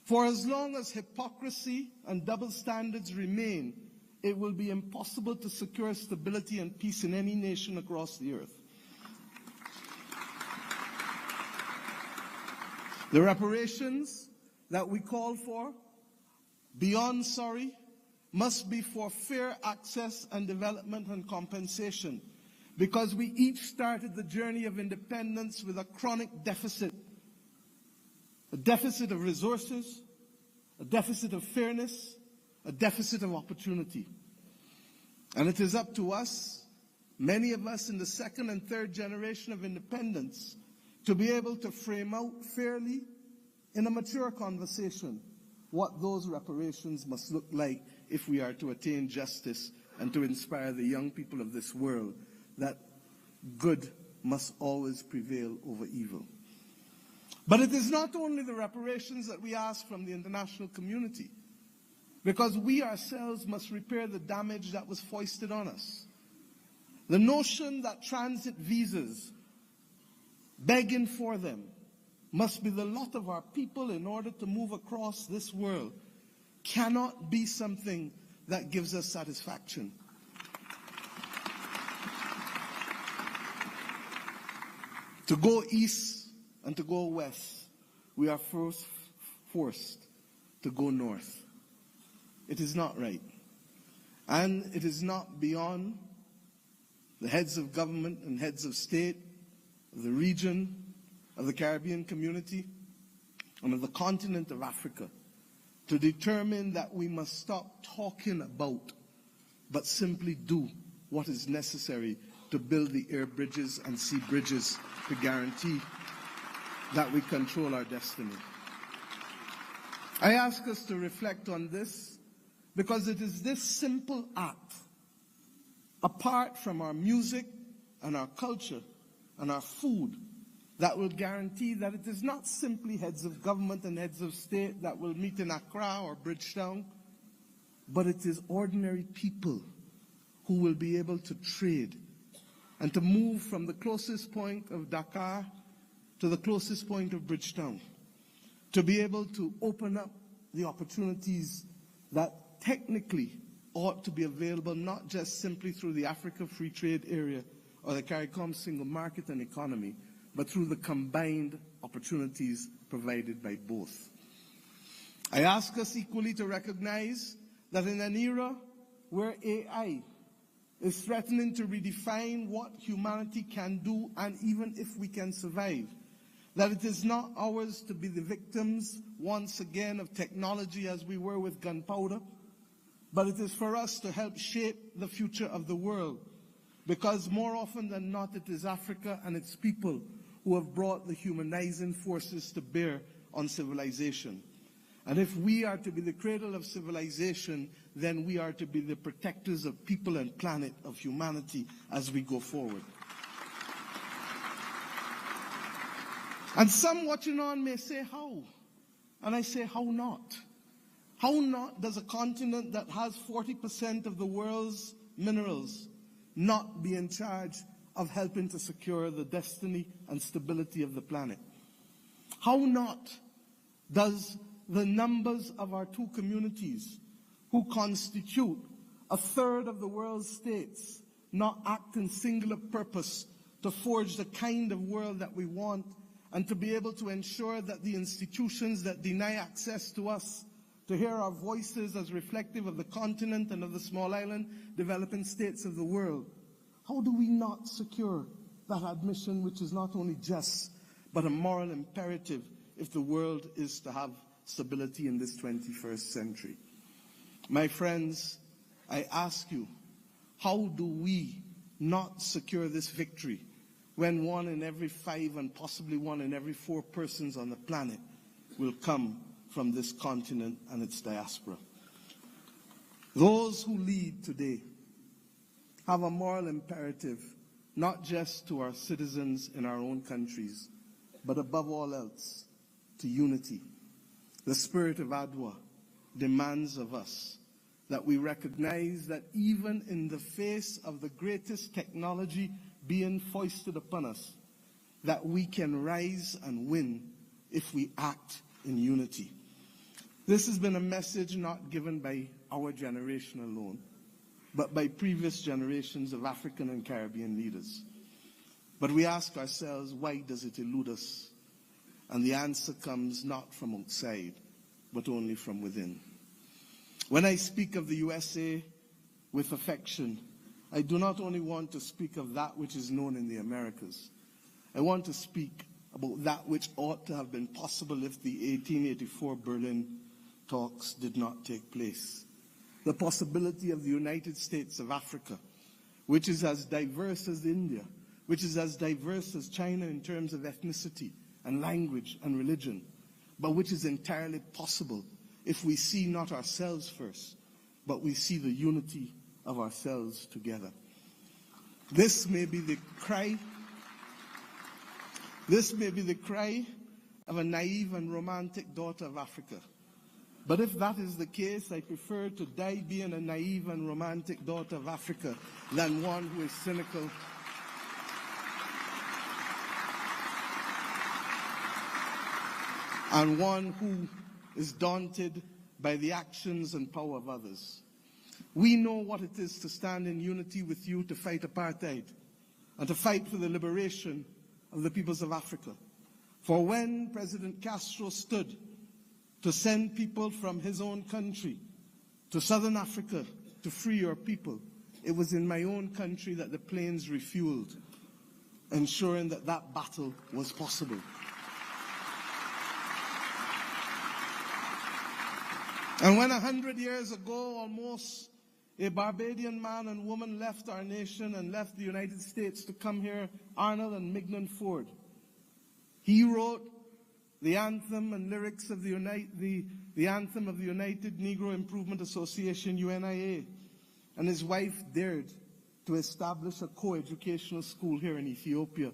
Speaker 6: For as long as hypocrisy and double standards remain, it will be impossible to secure stability and peace in any nation across the earth. The reparations that we call for, beyond sorry, must be for fair access and development and compensation, because we each started the journey of independence with a chronic deficit. A deficit of resources, a deficit of fairness, a deficit of opportunity. And it is up to us, many of us in the second and third generation of independence, to be able to frame out fairly, in a mature conversation, what those reparations must look like if we are to attain justice and to inspire the young people of this world that good must always prevail over evil. But it is not only the reparations that we ask from the international community, because we ourselves must repair the damage that was foisted on us. The notion that transit visas, begging for them, must be the lot of our people in order to move across this world cannot be something that gives us satisfaction. To go east and to go west, we are first forced to go north. It is not right. And it is not beyond the heads of government and heads of state, of the region, of the Caribbean community, and of the continent of Africa to determine that we must stop talking about, but simply do what is necessary to build the air bridges and sea bridges to guarantee that we control our destiny. I ask us to reflect on this because it is this simple act, apart from our music and our culture and our food, that will guarantee that it is not simply heads of government and heads of state that will meet in Accra or Bridgetown, but it is ordinary people who will be able to trade and to move from the closest point of Dakar to the closest point of Bridgetown, to be able to open up the opportunities that technically ought to be available not just simply through the Africa Free Trade Area or the CARICOM single market and economy, but through the combined opportunities provided by both. I ask us equally to recognize that in an era where AI is threatening to redefine what humanity can do and even if we can survive, that it is not ours to be the victims once again of technology as we were with gunpowder, but it is for us to help shape the future of the world, because more often than not it is Africa and its people who have brought the humanizing forces to bear on civilization. And if we are to be the cradle of civilization, then we are to be the protectors of people and planet, of humanity, as we go forward. And some watching on may say, how? And I say, how not? How not does a continent that has 40% of the world's minerals not be in charge of helping to secure the destiny and stability of the planet? How not does the numbers of our two communities, who constitute a third of the world's states, not act in singular purpose to forge the kind of world that we want, and to be able to ensure that the institutions that deny access to us to hear our voices as reflective of the continent and of the small island developing states of the world, how do we not secure that admission, which is not only just, but a moral imperative if the world is to have stability in this 21st century? My friends, I ask you, how do we not secure this victory when 1 in every 5 and possibly 1 in every 4 persons on the planet will come from this continent and its diaspora? Those who lead today have a moral imperative, not just to our citizens in our own countries, but above all else, to unity. The spirit of Adwa demands of us that we recognize that even in the face of the greatest technology being foisted upon us, that we can rise and win if we act in unity. This has been a message not given by our generation alone, but by previous generations of African and Caribbean leaders. But we ask ourselves, why does it elude us? And the answer comes not from outside, but only from within. When I speak of the USA with affection, I do not only want to speak of that which is known in the Americas. I want to speak about that which ought to have been possible if the 1884 Berlin talks did not take place. The possibility of the United States of Africa, which is as diverse as India, which is as diverse as China in terms of ethnicity and language and religion, but which is entirely possible if we see not ourselves first, but we see the unity of ourselves together. This may be the cry of a naive and romantic daughter of Africa. But if that is the case, I prefer to die being a naive and romantic daughter of Africa than one who is cynical and one who is daunted by the actions and power of others. We know what it is to stand in unity with you to fight apartheid and to fight for the liberation of the peoples of Africa. For when President Castro stood to send people from his own country to southern Africa to free your people, it was in my own country that the planes refueled, ensuring that that battle was possible. And when 100 years ago, almost, a Barbadian man and woman left our nation and left the United States to come here, Arnold and Mignon Ford, he wrote the anthem and lyrics of the anthem of the United Negro Improvement Association, UNIA, and his wife dared to establish a co-educational school here in Ethiopia,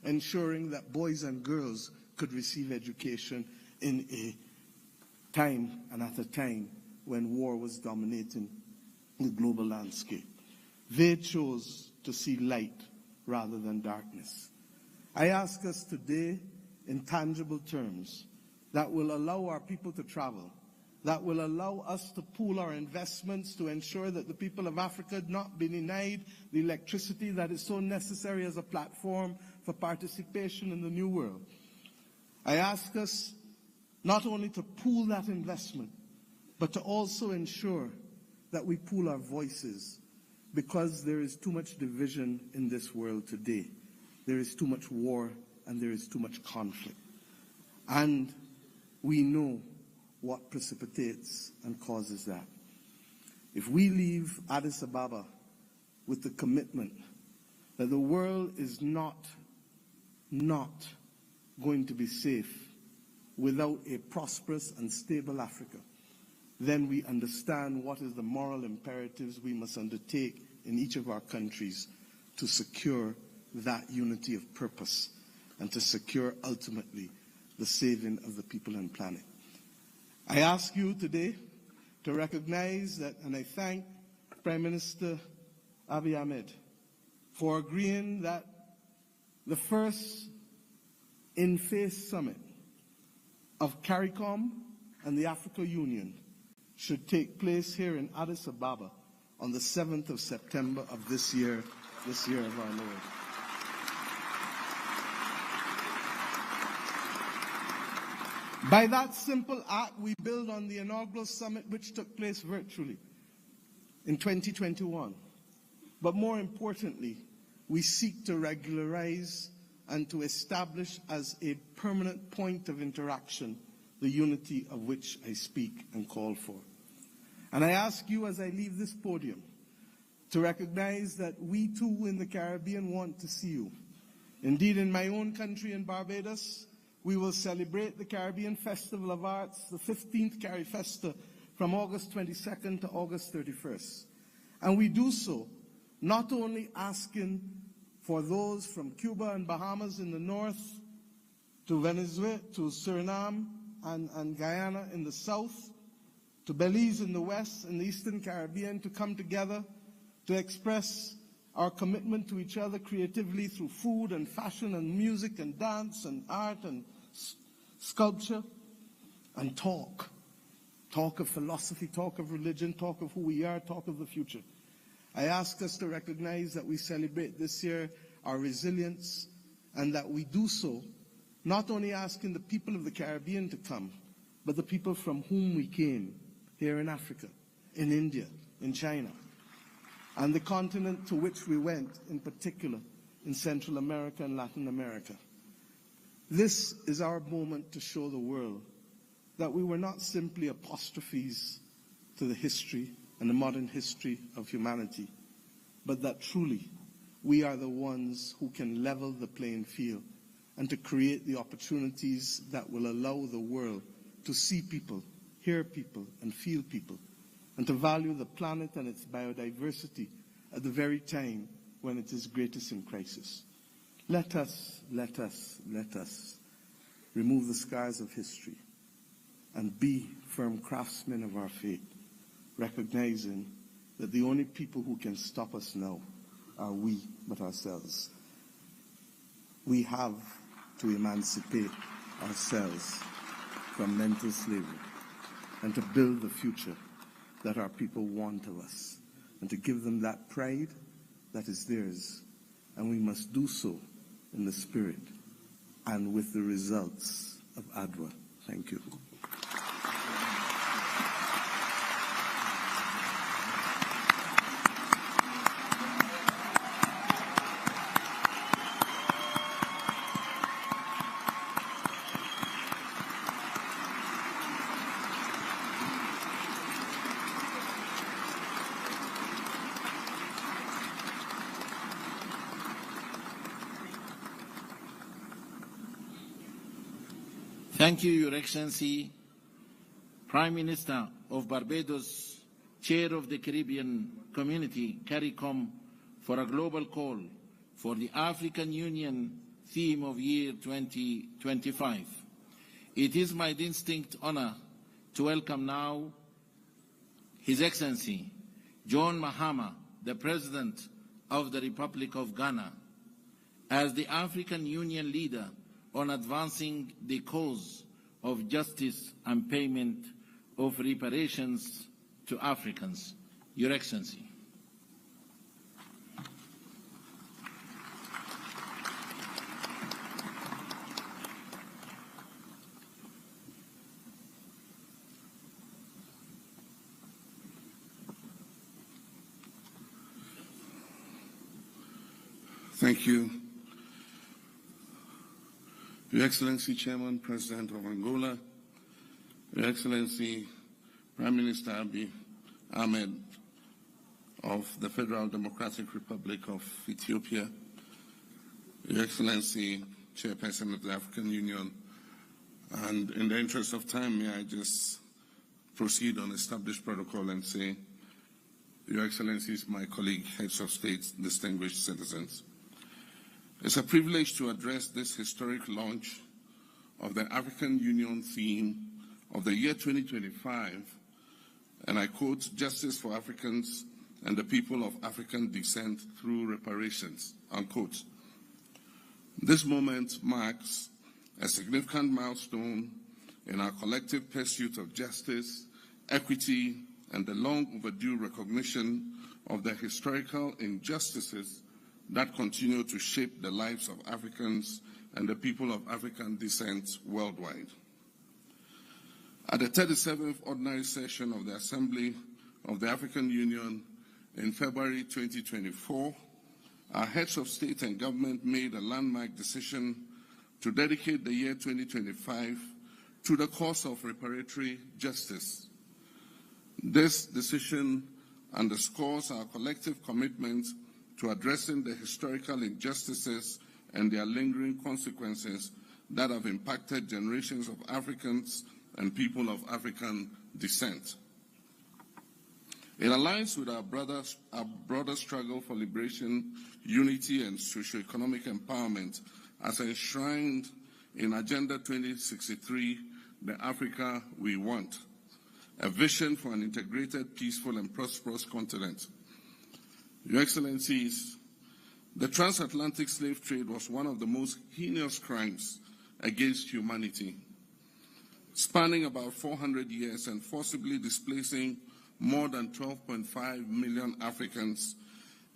Speaker 6: ensuring that boys and girls could receive education in a time and at a time when war was dominating the global landscape. They chose to see light rather than darkness. I ask us today, in tangible terms, that will allow our people to travel, that will allow us to pool our investments to ensure that the people of Africa not be denied the electricity that is so necessary as a platform for participation in the new world. I ask us not only to pool that investment, but to also ensure that we pool our voices, because there is too much division in this world today. There is too much war and there is too much conflict. And we know what precipitates and causes that. If we leave Addis Ababa with the commitment that the world is not going to be safe without a prosperous and stable Africa, then we understand what is the moral imperatives we must undertake in each of our countries to secure that unity of purpose and to secure ultimately the saving of the people and planet. I ask you today to recognize that, and I thank Prime Minister Abiy Ahmed for agreeing that the first in-face summit of CARICOM and the Africa Union should take place here in Addis Ababa on the 7th of September of this year of our Lord. By that simple act, we build on the inaugural summit which took place virtually in 2021. But more importantly, we seek to regularize and to establish as a permanent point of interaction the unity of which I speak and call for. And I ask you as I leave this podium to recognize that we too in the Caribbean want to see you. Indeed, in my own country in Barbados, we will celebrate the Caribbean Festival of Arts, the 15th CariFesta, from August 22nd to August 31st. And we do so not only asking for those from Cuba and Bahamas in the north, to Venezuela, to Suriname and Guyana in the south, to Belize in the west and the Eastern Caribbean to come together to express our commitment to each other creatively through food and fashion and music and dance and art and sculpture, and talk of philosophy, talk of religion, talk of who we are, talk of the future. I ask us to recognize that we celebrate this year our resilience, and that we do so not only asking the people of the Caribbean to come, but the people from whom we came here in Africa, in India, in China, and the continent to which we went, in particular, in Central America and Latin America. This is our moment to show the world that we were not simply apostrophes to the history and the modern history of humanity, but that truly we are the ones who can level the playing field and to create the opportunities that will allow the world to see people, hear people, and feel people, and to value the planet and its biodiversity at the very time when it is greatest in crisis. Let us remove the scars of history and be firm craftsmen of our faith, recognizing that the only people who can stop us now are we, but ourselves. We have to emancipate ourselves from mental slavery and to build the future that our people want of us, and to give them that pride that is theirs. And we must do so in the spirit and with the results of ADWA. Thank you.
Speaker 2: Thank you, Your Excellency, Prime Minister of Barbados, Chair of the Caribbean Community, CARICOM, for a global call for the African Union theme of year 2025. It is my distinct honor to welcome now His Excellency John Mahama, the President of the Republic of Ghana, as the African Union leader on advancing the cause of justice and payment of reparations to Africans. Your Excellency.
Speaker 7: Thank you. Your Excellency, Chairman, President of Angola, Your Excellency, Prime Minister Abiy Ahmed of the Federal Democratic Republic of Ethiopia, Your Excellency, Chairperson of the African Union, and in the interest of time, may I just proceed on established protocol and say, Your Excellencies, my colleague, heads of state, distinguished citizens. It's a privilege to address this historic launch of the African Union theme of the year 2025, and I quote, "Justice for Africans and the people of African descent through reparations," unquote. This moment marks a significant milestone in our collective pursuit of justice, equity, and the long overdue recognition of the historical injustices that continue to shape the lives of Africans and the people of African descent worldwide. At the 37th Ordinary Session of the Assembly of the African Union in February 2024, our heads of state and government made a landmark decision to dedicate the year 2025 to the cause of reparatory justice. This decision underscores our collective commitment to addressing the historical injustices and their lingering consequences that have impacted generations of Africans and people of African descent. It aligns with our broader struggle for liberation, unity, and socio-economic empowerment as enshrined in Agenda 2063, the Africa we want, a vision for an integrated, peaceful, and prosperous continent. Your Excellencies, the transatlantic slave trade was one of the most heinous crimes against humanity, spanning about 400 years and forcibly displacing more than 12.5 million Africans.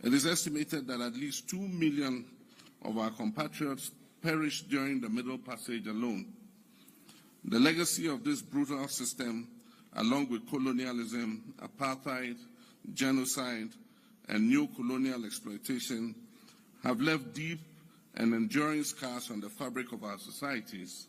Speaker 7: It is estimated that at least 2 million of our compatriots perished during the Middle Passage alone. The legacy of this brutal system, along with colonialism, apartheid, genocide, and new colonial exploitation, have left deep and enduring scars on the fabric of our societies.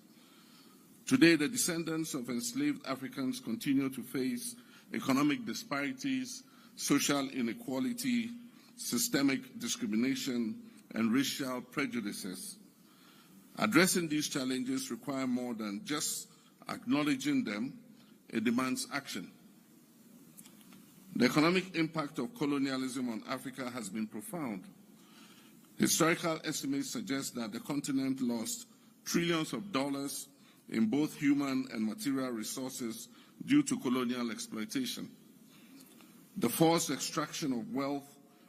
Speaker 7: Today, the descendants of enslaved Africans continue to face economic disparities, social inequality, systemic discrimination, and racial prejudices. Addressing these challenges require more than just acknowledging them. It demands action. The economic impact of colonialism on Africa has been profound. Historical estimates suggest that the continent lost trillions of dollars in both human and material resources due to colonial exploitation. The forced extraction of wealth,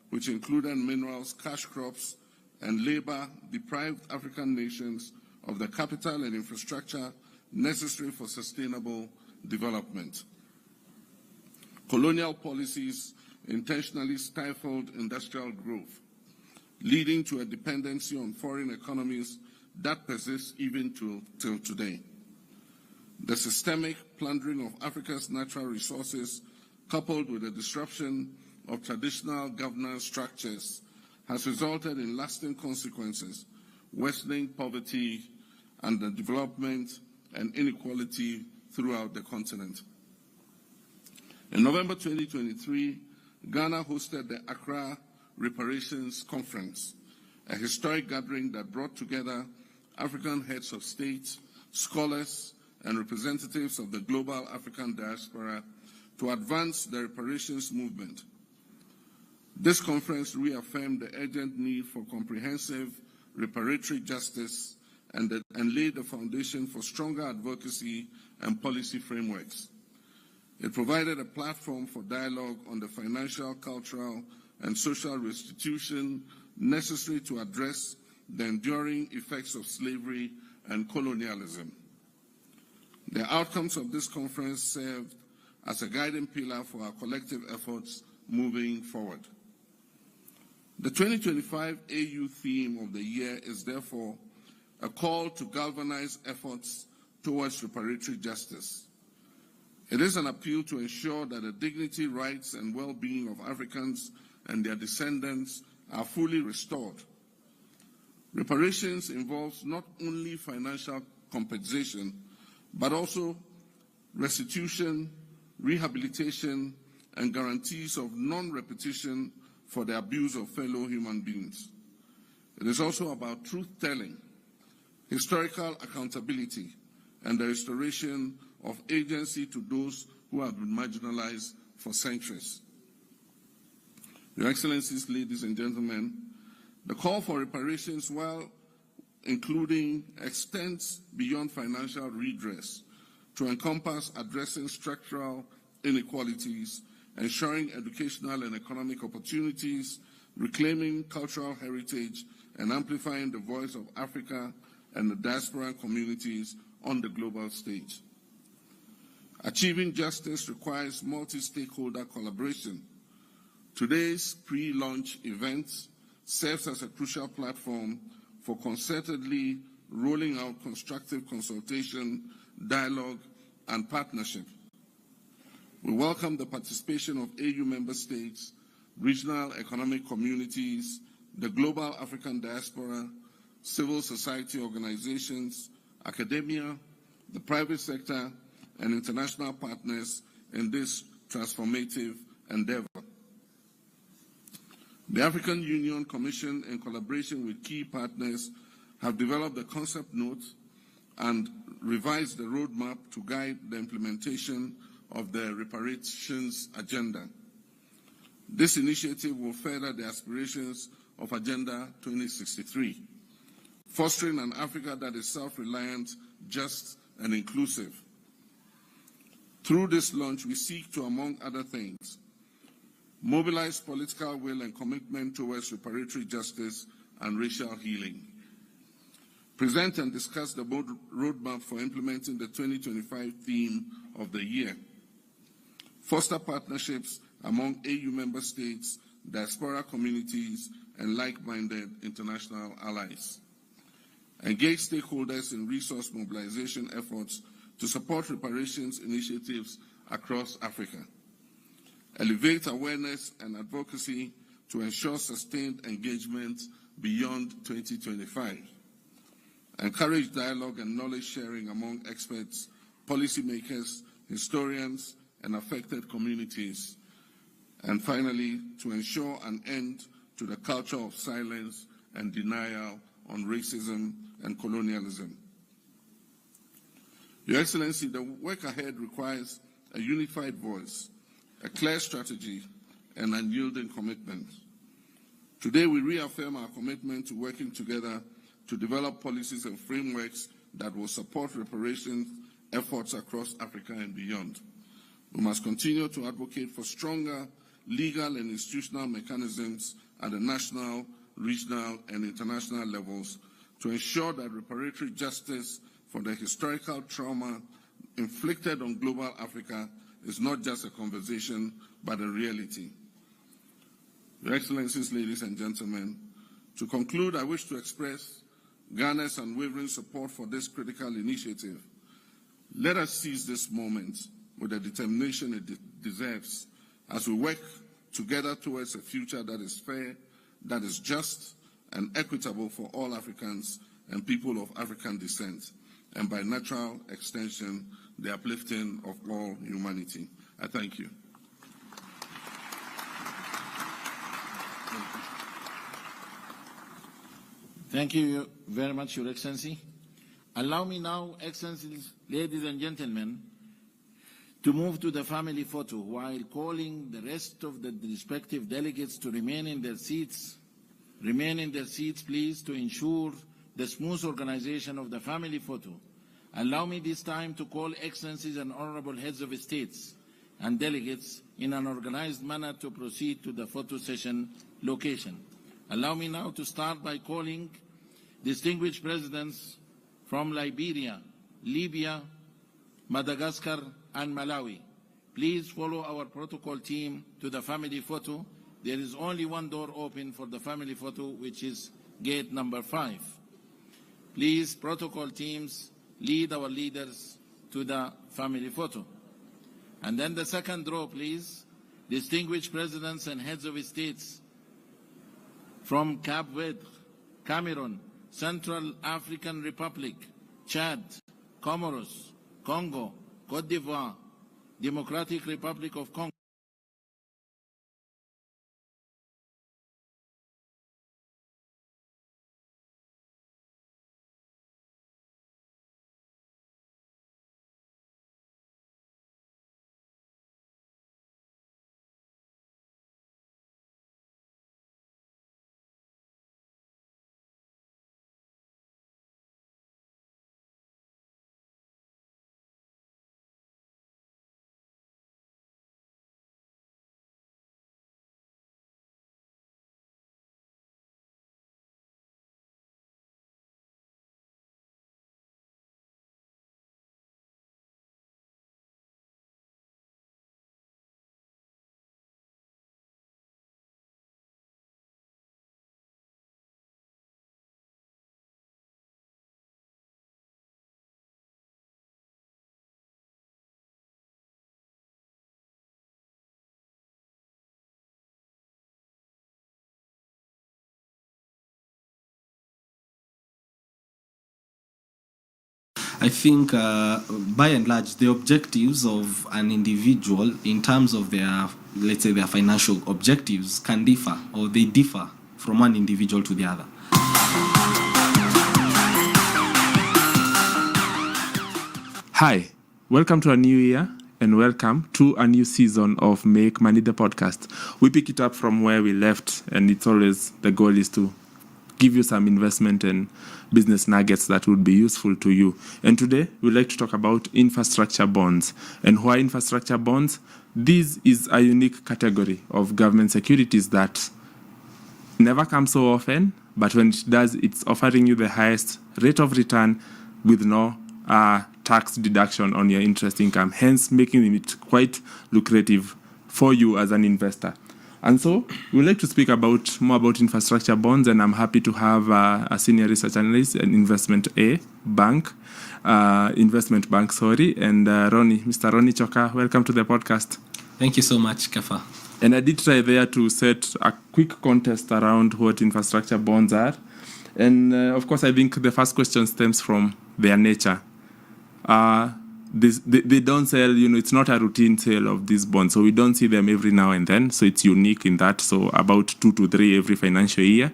Speaker 7: which included minerals, cash crops, and labor, deprived African nations of the capital and infrastructure necessary for sustainable development. Colonial policies intentionally stifled industrial growth, leading to a dependency on foreign economies that persists even till today. The systemic plundering of Africa's natural resources, coupled with the disruption of traditional governance structures, has resulted in lasting consequences, worsening poverty and the development and inequality throughout the continent. In November 2023, Ghana hosted the Accra Reparations Conference, a historic gathering that brought together African heads of state, scholars, and representatives of the global African diaspora to advance the reparations movement. This conference reaffirmed the urgent need for comprehensive reparatory justice and laid the foundation for stronger advocacy and policy frameworks. It provided a platform for dialogue on the financial, cultural, and social restitution necessary to address the enduring effects of slavery and colonialism. The outcomes of this conference served as a guiding pillar for our collective efforts moving forward. The 2025 AU theme of the year is therefore a call to galvanize efforts towards reparatory justice. It is an appeal to ensure that the dignity, rights, and well-being of Africans and their descendants are fully restored. Reparations involves not only financial compensation, but also restitution, rehabilitation, and guarantees of non-repetition for the abuse of fellow human beings. It is also about truth-telling, historical accountability, and the restoration of agency to those who have been marginalized for centuries. Your Excellencies, ladies and gentlemen, the call for reparations, while including, extends beyond financial redress to encompass addressing structural inequalities, ensuring educational and economic opportunities, reclaiming cultural heritage, and amplifying the voice of Africa and the diaspora communities on the global stage. Achieving justice requires multi-stakeholder collaboration. Today's pre-launch event serves as a crucial platform for concertedly rolling out constructive consultation, dialogue, and partnership. We welcome the participation of AU member states, regional economic communities, the global African diaspora, civil society organizations, academia, the private sector, and international partners in this transformative endeavor. The African Union Commission, in collaboration with key partners, have developed a concept note and revised the roadmap to guide the implementation of the reparations agenda. This initiative will further the aspirations of Agenda 2063, fostering an Africa that is self-reliant, just, and inclusive. Through this launch, we seek to, among other things, mobilize political will and commitment towards reparatory justice and racial healing, present and discuss the roadmap for implementing the 2025 theme of the year, foster partnerships among AU member states, diaspora communities, and like-minded international allies, engage stakeholders in resource mobilization efforts to support reparations initiatives across Africa, elevate awareness and advocacy to ensure sustained engagement beyond 2025, encourage dialogue and knowledge sharing among experts, policymakers, historians, and affected communities, and finally, to ensure an end to the culture of silence and denial on racism and colonialism. Your Excellency, the work ahead requires a unified voice, a clear strategy, and unyielding commitment. Today, we reaffirm our commitment to working together to develop policies and frameworks that will support reparations efforts across Africa and beyond. We must continue to advocate for stronger legal and institutional mechanisms at the national, regional, and international levels to ensure that reparatory justice for the historical trauma inflicted on global Africa is not just a conversation, but a reality. Your Excellencies, ladies and gentlemen, to conclude, I wish to express Ghana's unwavering support for this critical initiative. Let us seize this moment with the determination it deserves as we work together towards a future that is fair, that is just and equitable for all Africans and people of African descent, and by natural extension, the uplifting of all humanity. I thank you.
Speaker 2: Thank you very much, Your Excellency. Allow me now, Excellencies, ladies and gentlemen, to move to the family photo while calling the rest of the respective delegates to remain in their seats. Remain in their seats, please, to ensure the smooth organization of the family photo. Allow me this time to call Excellencies and Honorable Heads of States and delegates in an organized manner to proceed to the photo session location. Allow me now to start by calling distinguished presidents from Liberia, Libya, Madagascar, and Malawi. Please follow our protocol team to the family photo. There is only one door open for the family photo, which is gate number 5. Please, protocol teams, lead our leaders to the family photo. And then the second row, please, distinguished presidents and heads of states from Cape Verde, Cameroon, Central African Republic, Chad, Comoros, Congo, Cote d'Ivoire, Democratic Republic of Congo.
Speaker 8: I think, by and large, the objectives of an individual in terms of their, let's say, their financial objectives can differ, or they differ from one individual to the other.
Speaker 9: Hi, welcome to a new year and welcome to a new season of Make Money the podcast. We pick it up from where we left, and it's always, the goal is to give you some investment and business nuggets that would be useful to you. And today, we'd like to talk about infrastructure bonds. And why infrastructure bonds? This is a unique category of government securities that never comes so often, but when it does, it's offering you the highest rate of return with no tax deduction on your interest income, hence making it quite lucrative for you as an investor. And so we'd like to speak more about infrastructure bonds, and I'm happy to have a senior research analyst at Investment Bank, and Mr. Ronnie Choka. Welcome to the podcast.
Speaker 8: Thank you so much, Kefa.
Speaker 9: And I did try there to set a quick contest around what infrastructure bonds are. And of course, I think the first question stems from their nature. They don't sell, it's not a routine sale of these bonds. So we don't see them every now and then. So it's unique in that. So about 2 to 3 every financial year.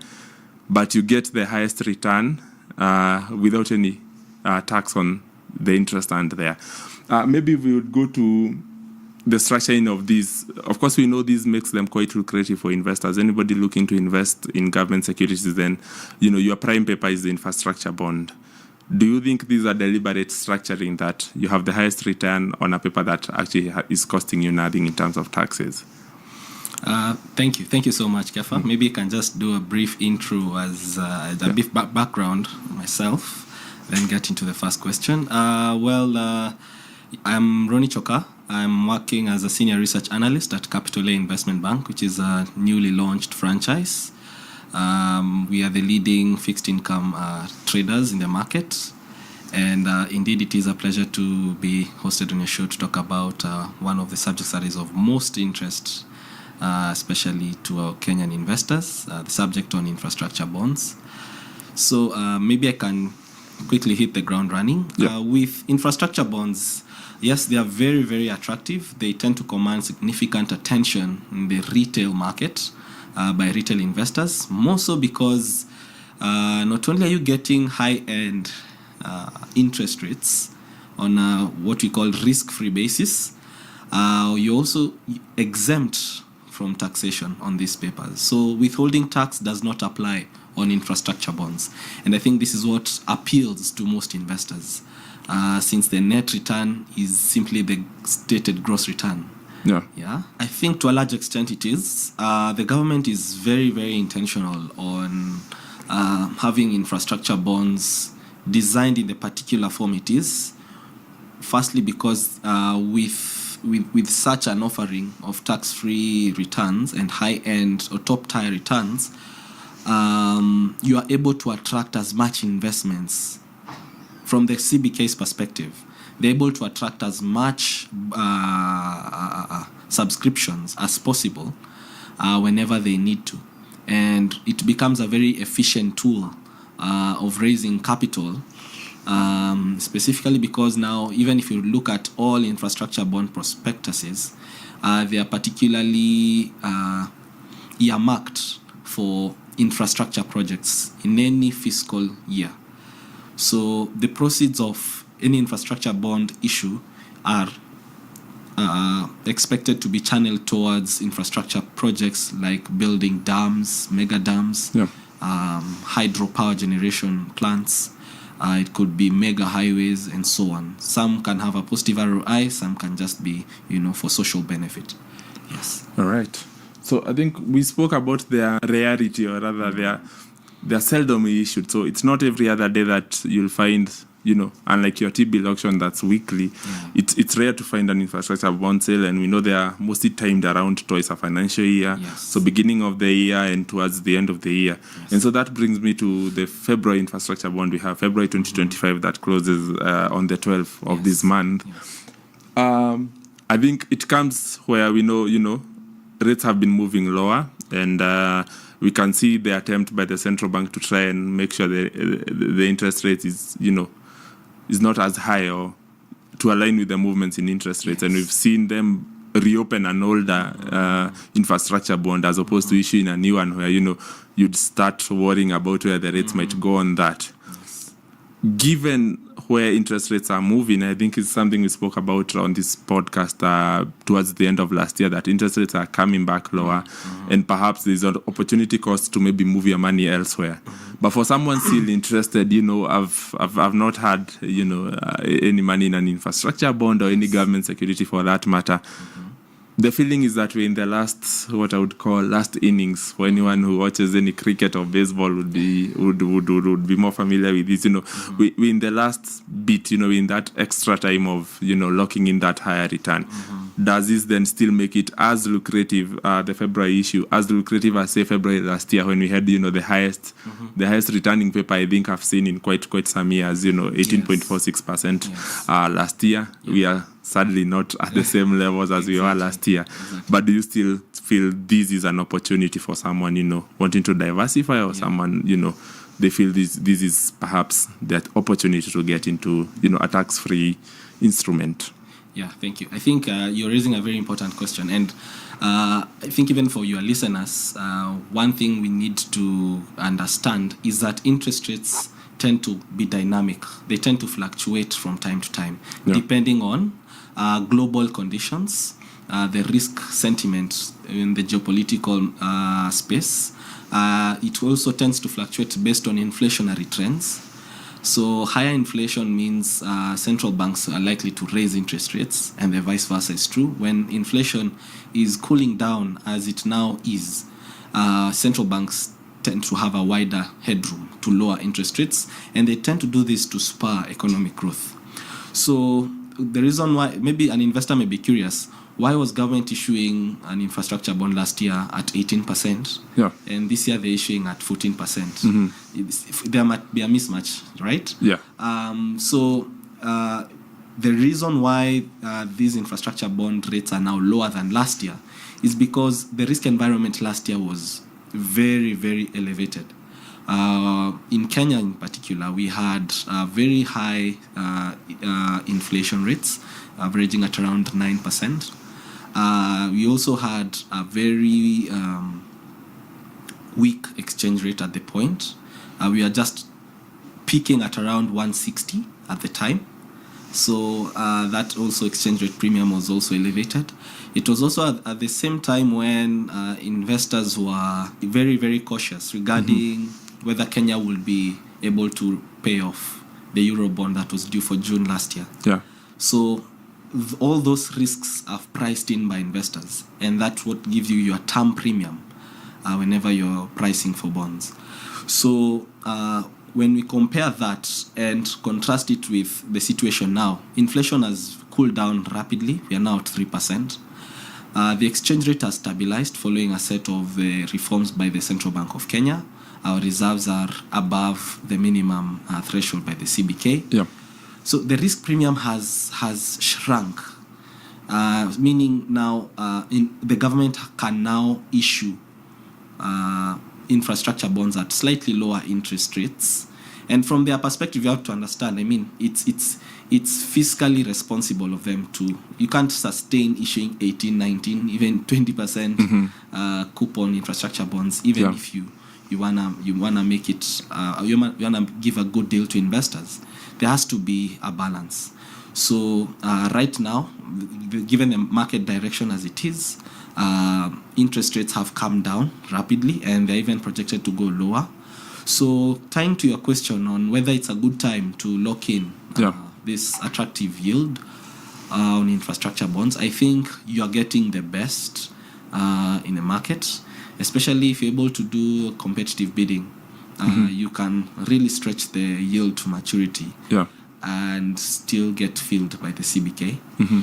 Speaker 9: But you get the highest return without any tax on the interest earned there. Maybe we would go to the structuring of these. Of course, we know this makes them quite lucrative for investors. Anybody looking to invest in government securities, then, your prime paper is the infrastructure bond. Do you think these are deliberate structuring that you have the highest return on a paper that actually is costing you nothing in terms of taxes?
Speaker 8: Thank you. Thank you so much, Kefa. Mm-hmm. Maybe I can just do a brief intro as a brief background myself, then get into the first question. I'm Ronnie Choka. I'm working as a senior research analyst at Capital A Investment Bank, which is a newly launched franchise. We are the leading fixed income traders in the market. And indeed, it is a pleasure to be hosted on your show to talk about one of the subjects that is of most interest, especially to our Kenyan investors, the subject on infrastructure bonds. So maybe I can quickly hit the ground running.
Speaker 9: Yeah.
Speaker 8: With infrastructure bonds, yes, they are very, very attractive. They tend to command significant attention in the retail market by retail investors, more so because not only are you getting high-end interest rates on what we call risk-free basis, you're also exempt from taxation on these papers. So withholding tax does not apply on infrastructure bonds. And I think this is what appeals to most investors, since the net return is simply the stated gross return. Yeah. I think to a large extent it is. The government is very, very intentional on having infrastructure bonds designed in the particular form it is. Firstly, because with such an offering of tax-free returns and high-end or top-tier returns, you are able to attract as much investments from the CBK's perspective. They're able to attract as much subscriptions as possible whenever they need to. And it becomes a very efficient tool of raising capital, specifically because now, even if you look at all infrastructure bond prospectuses, they are particularly earmarked for infrastructure projects in any fiscal year. So the proceeds of any infrastructure bond issue are expected to be channeled towards infrastructure projects like building dams, mega dams, hydropower generation plants. It could be mega highways and so on. Some can have a positive ROI, some can just be, for social benefit. Yes.
Speaker 9: All right. So I think we spoke about their rarity, or rather they're seldomly issued. So it's not every other day that you'll find, unlike your T-bill auction that's weekly, it's rare to find an infrastructure bond sale, and we know they are mostly timed around twice a financial year.
Speaker 8: Yes.
Speaker 9: So beginning of the year and towards the end of the year.
Speaker 8: Yes.
Speaker 9: And so that brings me to the February infrastructure bond we have, February 2025, that closes on the 12th of this month.
Speaker 8: Yes.
Speaker 9: I think it comes where we know, rates have been moving lower, and we can see the attempt by the central bank to try and make sure the interest rate is not as high, or to align with the movements in interest rates. Yes. And we've seen them reopen an older infrastructure bond as opposed to issuing a new one where, you'd start worrying about where the rates might go on that.
Speaker 8: Yes.
Speaker 9: Given where interest rates are moving, I think it's something we spoke about on this podcast towards the end of last year, that interest rates are coming back lower, and perhaps there's an opportunity cost to maybe move your money elsewhere. But for someone still interested, I've not had, any money in an infrastructure bond or any government security for that matter. The feeling is that we're in the last innings. For anyone who watches any cricket or baseball would be more familiar with this. We're in the last bit, in that extra time of, locking in that higher return. Does this then still make it as lucrative, the February issue, as lucrative as, say, February last year, when we had, the highest returning paper I think I've seen in quite some years, 18.46% last year. Yes. We are sadly not at the same levels as we were last year. Exactly. But do you still feel this is an opportunity for someone, wanting to diversify, or someone, they feel this is perhaps that opportunity to get into, a tax-free instrument?
Speaker 8: Yeah, thank you. I think you're raising a very important question. And I think even for your listeners, one thing we need to understand is that interest rates tend to be dynamic. They tend to fluctuate from time to time, depending on global conditions, the risk sentiment in the geopolitical space. It also tends to fluctuate based on inflationary trends. So higher inflation means central banks are likely to raise interest rates, and the vice versa is true. When inflation is cooling down, as it now is, central banks tend to have a wider headroom to lower interest rates, and they tend to do this to spur economic growth. So the reason why maybe an investor may be curious, why was government issuing an infrastructure bond last year at 18%?
Speaker 9: Yeah.
Speaker 8: And this year they're issuing at 14%. There might be a mismatch, right?
Speaker 9: Yeah.
Speaker 8: So the reason why these infrastructure bond rates are now lower than last year is because the risk environment last year was very, very elevated. In Kenya in particular, we had very high inflation rates, averaging at around 9%. We also had a very weak exchange rate at the point. We are just peaking at around 160 at the time. So that also exchange rate premium was also elevated. It was also at the same time when investors were very, very cautious regarding whether Kenya will be able to pay off the euro bond that was due for June last year.
Speaker 9: Yeah.
Speaker 8: So all those risks are priced in by investors, and that's what gives you your term premium whenever you're pricing for bonds. So when we compare that and contrast it with the situation now, inflation has cooled down rapidly. We are now at 3%. The exchange rate has stabilized following a set of reforms by the Central Bank of Kenya. Our reserves are above the minimum threshold by the CBK.
Speaker 9: Yeah.
Speaker 8: So the risk premium has shrunk, meaning now the government can now issue infrastructure bonds at slightly lower interest rates. And from their perspective, you have to understand, I mean, it's fiscally responsible of them to, you can't sustain issuing 18, 19, even 20% coupon infrastructure bonds, even if you wanna make it, you wanna give a good deal to investors. There has to be a balance. So right now, given the market direction as it is, interest rates have come down rapidly, and they're even projected to go lower. So tying to your question on whether it's a good time to lock in this attractive yield on infrastructure bonds, I think you are getting the best in the market, especially if you're able to do competitive bidding. You can really stretch the yield to maturity and still get filled by the CBK.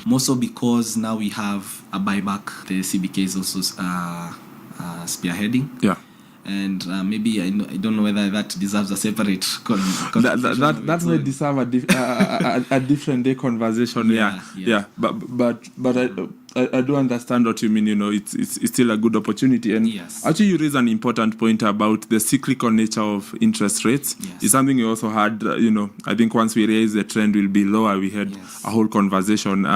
Speaker 8: More so because now we have a buyback. The CBK is also spearheading. And maybe I don't know whether that deserves a separate conversation.
Speaker 9: That may deserve a different day conversation. But I do understand what you mean. You know, it's still a good opportunity. And actually, you raise an important point about the cyclical nature of interest rates. It's something we also had. You know, I think once we raise, the trend will be lower. We had a whole conversation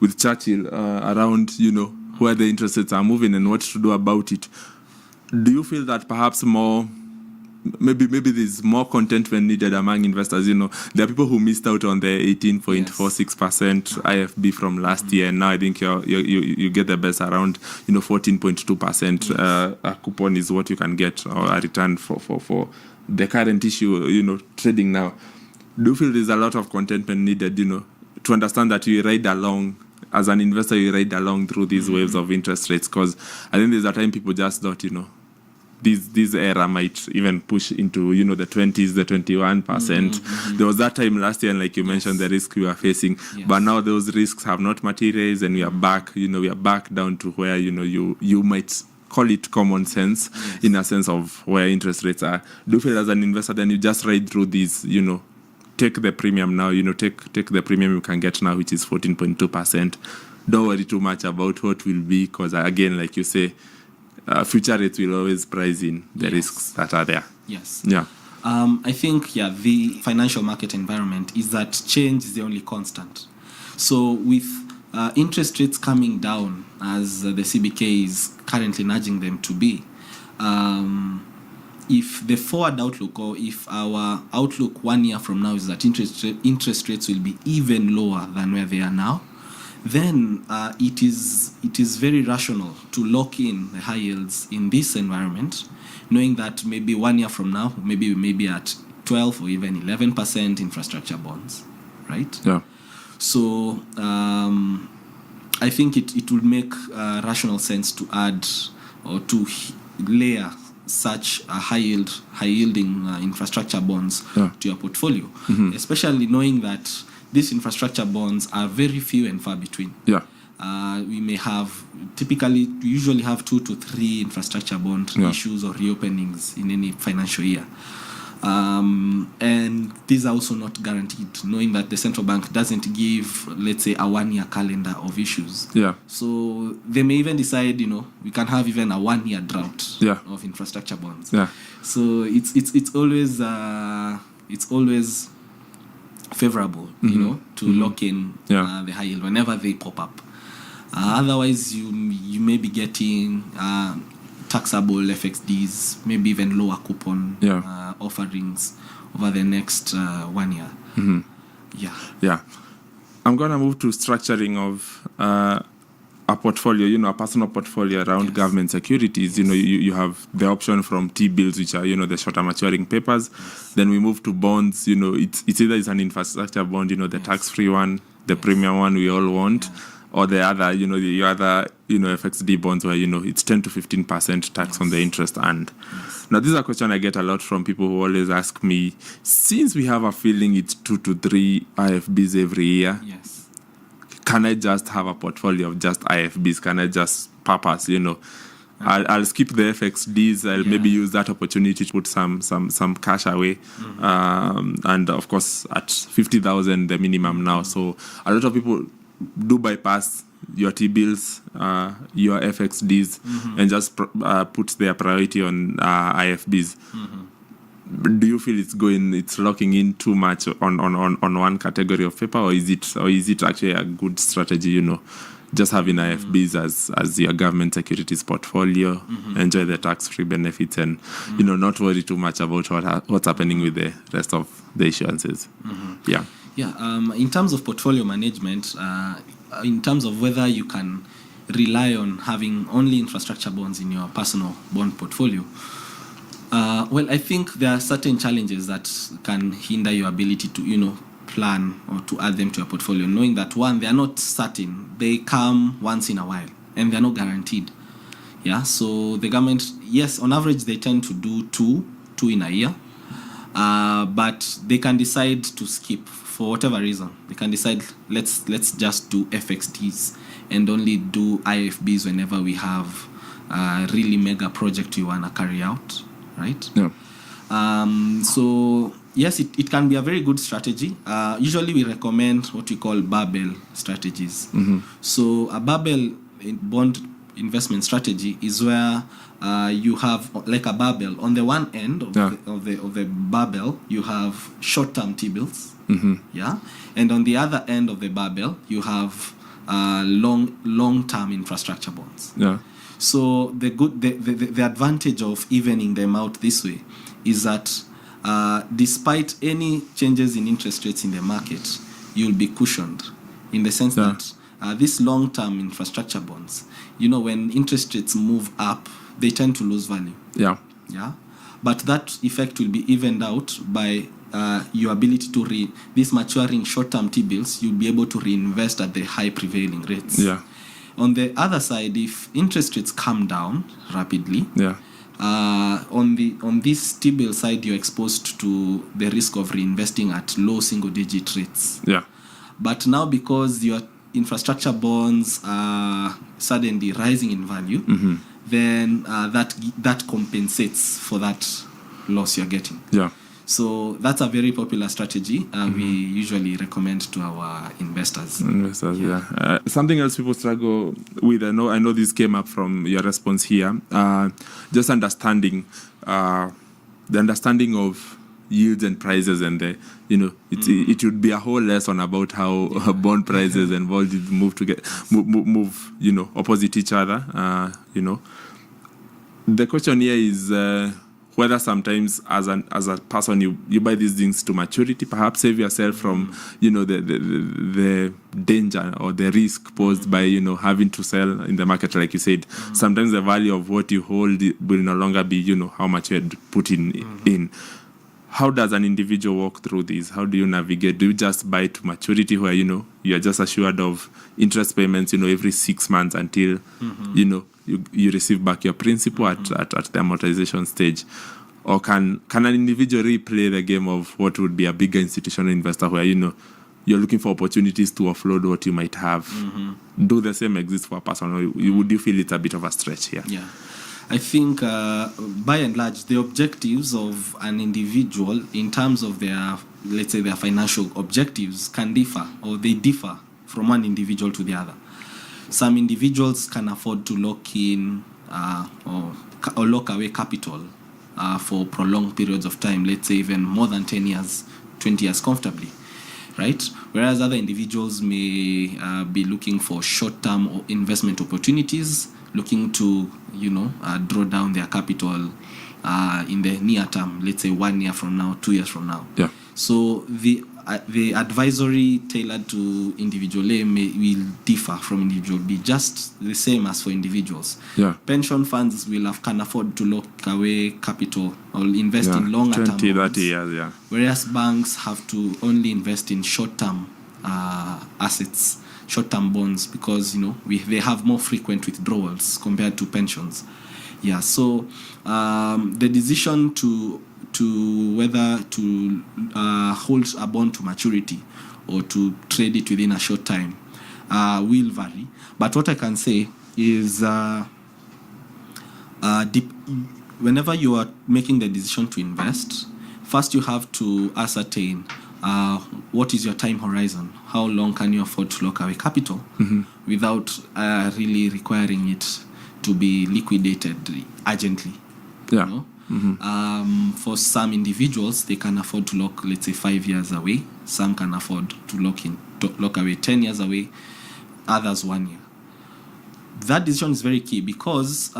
Speaker 9: with Churchill around, you know, where the interest rates are moving and what to do about it. Do you feel that perhaps maybe there's more contentment needed among investors? You know, there are people who missed out on the 18.46% IFB from last year, and now I think you get the best around, you know, 14.2% a coupon is what you can get, or a return for the current issue, you know, trading now. Do you feel there's a lot of contentment needed, you know, to understand that you ride along? As an investor, you ride along through these waves of interest rates, because I think there's a time people just thought, you know, this era might even push into, you know, the 20s, the 21%. There was that time last year, and like you mentioned, the risk we were facing. But now those risks have not materialized, and we are back, you know, we are back down to where, you know, you might call it common sense, in a sense of where interest rates are. Do you feel as an investor, then you just ride through these, you know, take the premium now, you know, take the premium you can get now, which is 14.2%. Don't worry too much about what will be, because again, like you say, future rates will always price in the risks that are there.
Speaker 8: I think, the financial market environment is that change is the only constant. So with interest rates coming down, as the CBK is currently nudging them to be, if the forward outlook, or if our outlook 1 year from now is that interest rates will be even lower than where they are now, then it is very rational to lock in the high yields in this environment, knowing that maybe 1 year from now, maybe we may be at 12 or even 11% infrastructure bonds, right? So I think it would make rational sense to add or to layer such a high-yielding infrastructure bonds to your portfolio, especially knowing that these infrastructure bonds are very few and far between. we may have, typically, we usually have 2 to 3 infrastructure bond issues or reopenings in any financial year. And these are also not guaranteed, knowing that the central bank doesn't give, let's say, a 1-year calendar of issues.
Speaker 9: Yeah.
Speaker 8: So they may even decide, we can have even a 1-year drought of infrastructure bonds.
Speaker 9: Yeah.
Speaker 8: So it's always favorable, to lock in the high yield whenever they pop up. Otherwise, you may be getting taxable FXDs, maybe even lower coupon offerings over the next 1 year.
Speaker 9: Mm-hmm.
Speaker 8: Yeah.
Speaker 9: I'm going to move to structuring of a portfolio, a personal portfolio around government securities. You have the option from T-bills, which are, the shorter maturing papers. Then we move to bonds. It's either it's an infrastructure bond, the tax-free one, the premium one we all want, or the other, the other, FXD bonds where, it's 10 to 15% tax on the interest earned. Now, this is a question I get a lot from people who always ask me, since we have a feeling it's 2 to 3 IFBs every year, can I just have a portfolio of just IFBs? Can I just purpose, I'll skip the FXDs. I'll maybe use that opportunity to put some cash away. And of course, at 50,000, the minimum now. So a lot of people do bypass your T-bills, your FXDs, and just put their priority on IFBs. Do you feel it's locking in too much on one category of paper, or is it actually a good strategy, just having IFBs as your government securities portfolio, enjoy the tax-free benefits, and not worry too much about what's happening with the rest of the issuances?
Speaker 8: In terms of portfolio management, in terms of whether you can rely on having only infrastructure bonds in your personal bond portfolio, I think there are certain challenges that can hinder your ability to, plan or to add them to your portfolio, knowing that, one, they are not certain. They come once in a while, and they're not guaranteed. Yeah, so the government, yes, on average, they tend to do two in a year, but they can decide to skip for whatever reason. They can decide, let's just do FXTs and only do IFBs whenever we have a really mega project we want to carry out, right?
Speaker 9: Yeah.
Speaker 8: So yes, it can be a very good strategy. Usually we recommend what we call barbell strategies. So a barbell bond investment strategy is where you have like a barbell. On the one end of the barbell, you have short-term T-bills. And on the other end of the barbell, you have long-term infrastructure bonds. So the advantage of evening them out this way is that despite any changes in interest rates in the market, you'll be cushioned in the sense that these long-term infrastructure bonds, when interest rates move up, they tend to lose value. But that effect will be evened out by your ability to these maturing short-term T-bills, you'll be able to reinvest at the high prevailing rates. On the other side, if interest rates come down rapidly, on this T-bill side, you're exposed to the risk of reinvesting at low single-digit rates. But now, because your infrastructure bonds are suddenly rising in value, then that compensates for that loss you're getting. So that's a very popular strategy we usually recommend to our investors.
Speaker 9: Something else people struggle with, I know this came up from your response here, just understanding the understanding of yields and prices, and it would be a whole lesson about how bond prices and bonds move opposite each other. The question here is whether sometimes as a person you buy these things to maturity, perhaps save yourself from the danger or the risk posed by having to sell in the market, like you said. Sometimes the value of what you hold will no longer be how much you had put in. How does an individual walk through this? How do you navigate? Do you just buy to maturity where you're just assured of interest payments every 6 months until you receive back your principal at the amortization stage? Or can an individual replay the game of what would be a bigger institutional investor where you're looking for opportunities to offload what you might have. Do the same exist for a person, or would you feel it's a bit of a stretch here?
Speaker 8: Yeah. I think, by and large, the objectives of an individual in terms of their, let's say, their financial objectives can differ, or they differ from one individual to the other. Some individuals can afford to lock in or lock away capital for prolonged periods of time, let's say even more than 10 years, 20 years comfortably, right? Whereas other individuals may be looking for short-term investment opportunities, looking to, draw down their capital in the near term, let's say 1 year from now, 2 years from now.
Speaker 9: Yeah.
Speaker 8: So the advisory tailored to individual A will differ from individual B, just the same as for individuals.
Speaker 9: Yeah.
Speaker 8: Pension funds can afford to lock away capital or invest in longer
Speaker 9: 20,
Speaker 8: term
Speaker 9: 30 years, yeah.
Speaker 8: Whereas banks have to only invest in short-term assets, short-term bonds, because they have more frequent withdrawals compared to pensions. Yeah. So the decision to whether to hold a bond to maturity or to trade it within a short time will vary. But what I can say is whenever you are making the decision to invest, first you have to ascertain what is your time horizon. How long can you afford to lock away capital without really requiring it to be liquidated urgently?
Speaker 9: Yeah.
Speaker 8: For some individuals, they can afford to lock, let's say, 5 years away. Some can afford to lock away 10 years away. Others 1 year. That decision is very key, because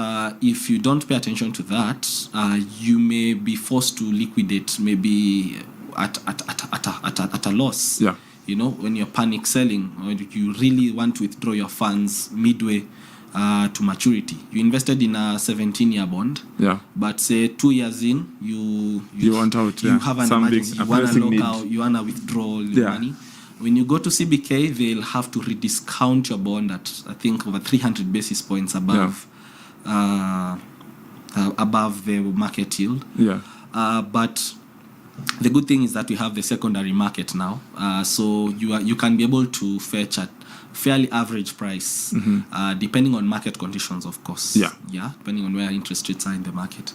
Speaker 8: if you don't pay attention to that, you may be forced to liquidate maybe at a loss.
Speaker 9: Yeah.
Speaker 8: When you're panic selling, or you really want to withdraw your funds midway to maturity. You invested in a 17-year bond, but say 2 years in, you
Speaker 9: want out.
Speaker 8: You have an emergency. You want to lock out. You want to withdraw your money. When you go to CBK, they'll have to rediscount your bond at, I think, over 300 basis points above the market yield.
Speaker 9: Yeah.
Speaker 8: But the good thing is that we have the secondary market now, so you can be able to fetch at fairly average price, depending on market conditions, of course. Depending on where interest rates are in the market.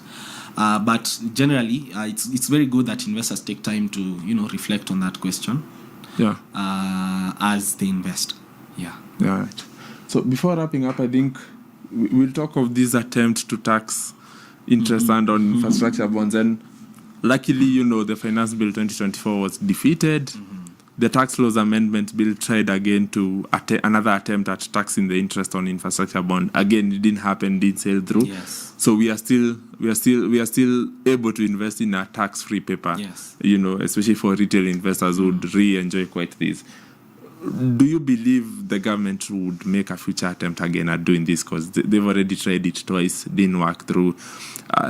Speaker 8: But generally, it's very good that investors take time to reflect on that question. As they invest.
Speaker 9: Right. So before wrapping up, I think we'll talk of this attempt to tax interest and on infrastructure bonds. And luckily, the Finance Bill 2024 was defeated. The Tax Laws Amendment Bill tried again to another attempt at taxing the interest on infrastructure bond. Again, it didn't happen, didn't sail through.
Speaker 8: Yes.
Speaker 9: So we are still able to invest in a tax-free paper.
Speaker 8: Yes.
Speaker 9: Especially for retail investors who would really enjoy quite this. Do you believe the government would make a future attempt again at doing this? Because they've already tried it twice, didn't work through.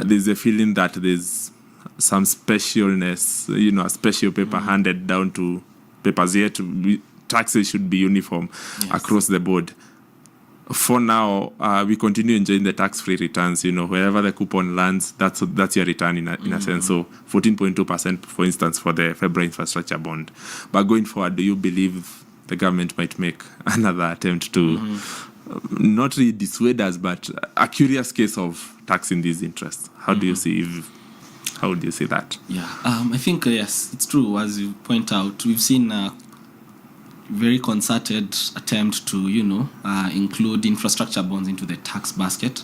Speaker 9: There's a feeling that there's some specialness, a special paper handed down to papers yet. Taxes should be uniform across the board. For now, we continue enjoying the tax-free returns. Wherever the coupon lands, that's your return in a sense. So 14.2%, for instance, for the February infrastructure bond. But going forward, do you believe the government might make another attempt to not really dissuade us, but a curious case of taxing these interests? How do you see that?
Speaker 8: Yeah, I think, yes, it's true. As you point out, we've seen a very concerted attempt to, include infrastructure bonds into the tax basket.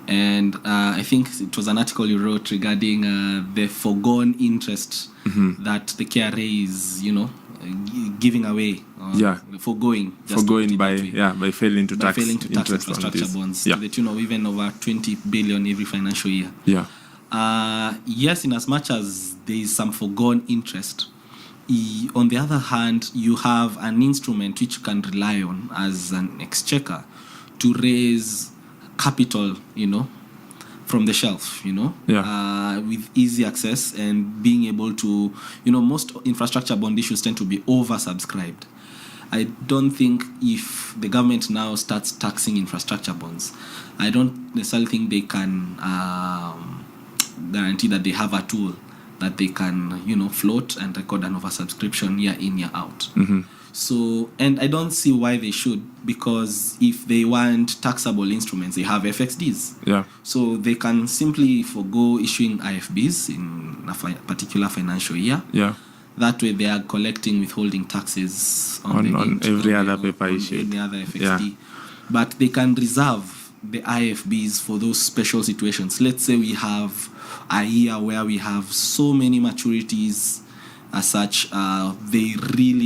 Speaker 8: And I think it was an article you wrote regarding the foregone interest that the KRA is, giving away. Foregoing by failing to tax infrastructure bonds to the tune of even over 20 billion every financial year. Yes, in as much as there is some foregone interest, on the other hand, you have an instrument which you can rely on as an exchequer to raise capital, from the shelf, with easy access and being able to, most infrastructure bond issues tend to be oversubscribed. I don't think if the government now starts taxing infrastructure bonds, I don't necessarily think they can guarantee that they have a tool that they can, float and record an oversubscription year in, year out. So, and I don't see why they should, because if they want taxable instruments, they have FXDs.
Speaker 9: Yeah.
Speaker 8: So they can simply forgo issuing IFBs in a particular financial year.
Speaker 9: Yeah.
Speaker 8: That way they are collecting withholding taxes on
Speaker 9: every other paper issued.
Speaker 8: Any other FXD.
Speaker 9: Yeah.
Speaker 8: But they can reserve the IFBs for those special situations. Let's say we have a year where we have so many maturities as such, they really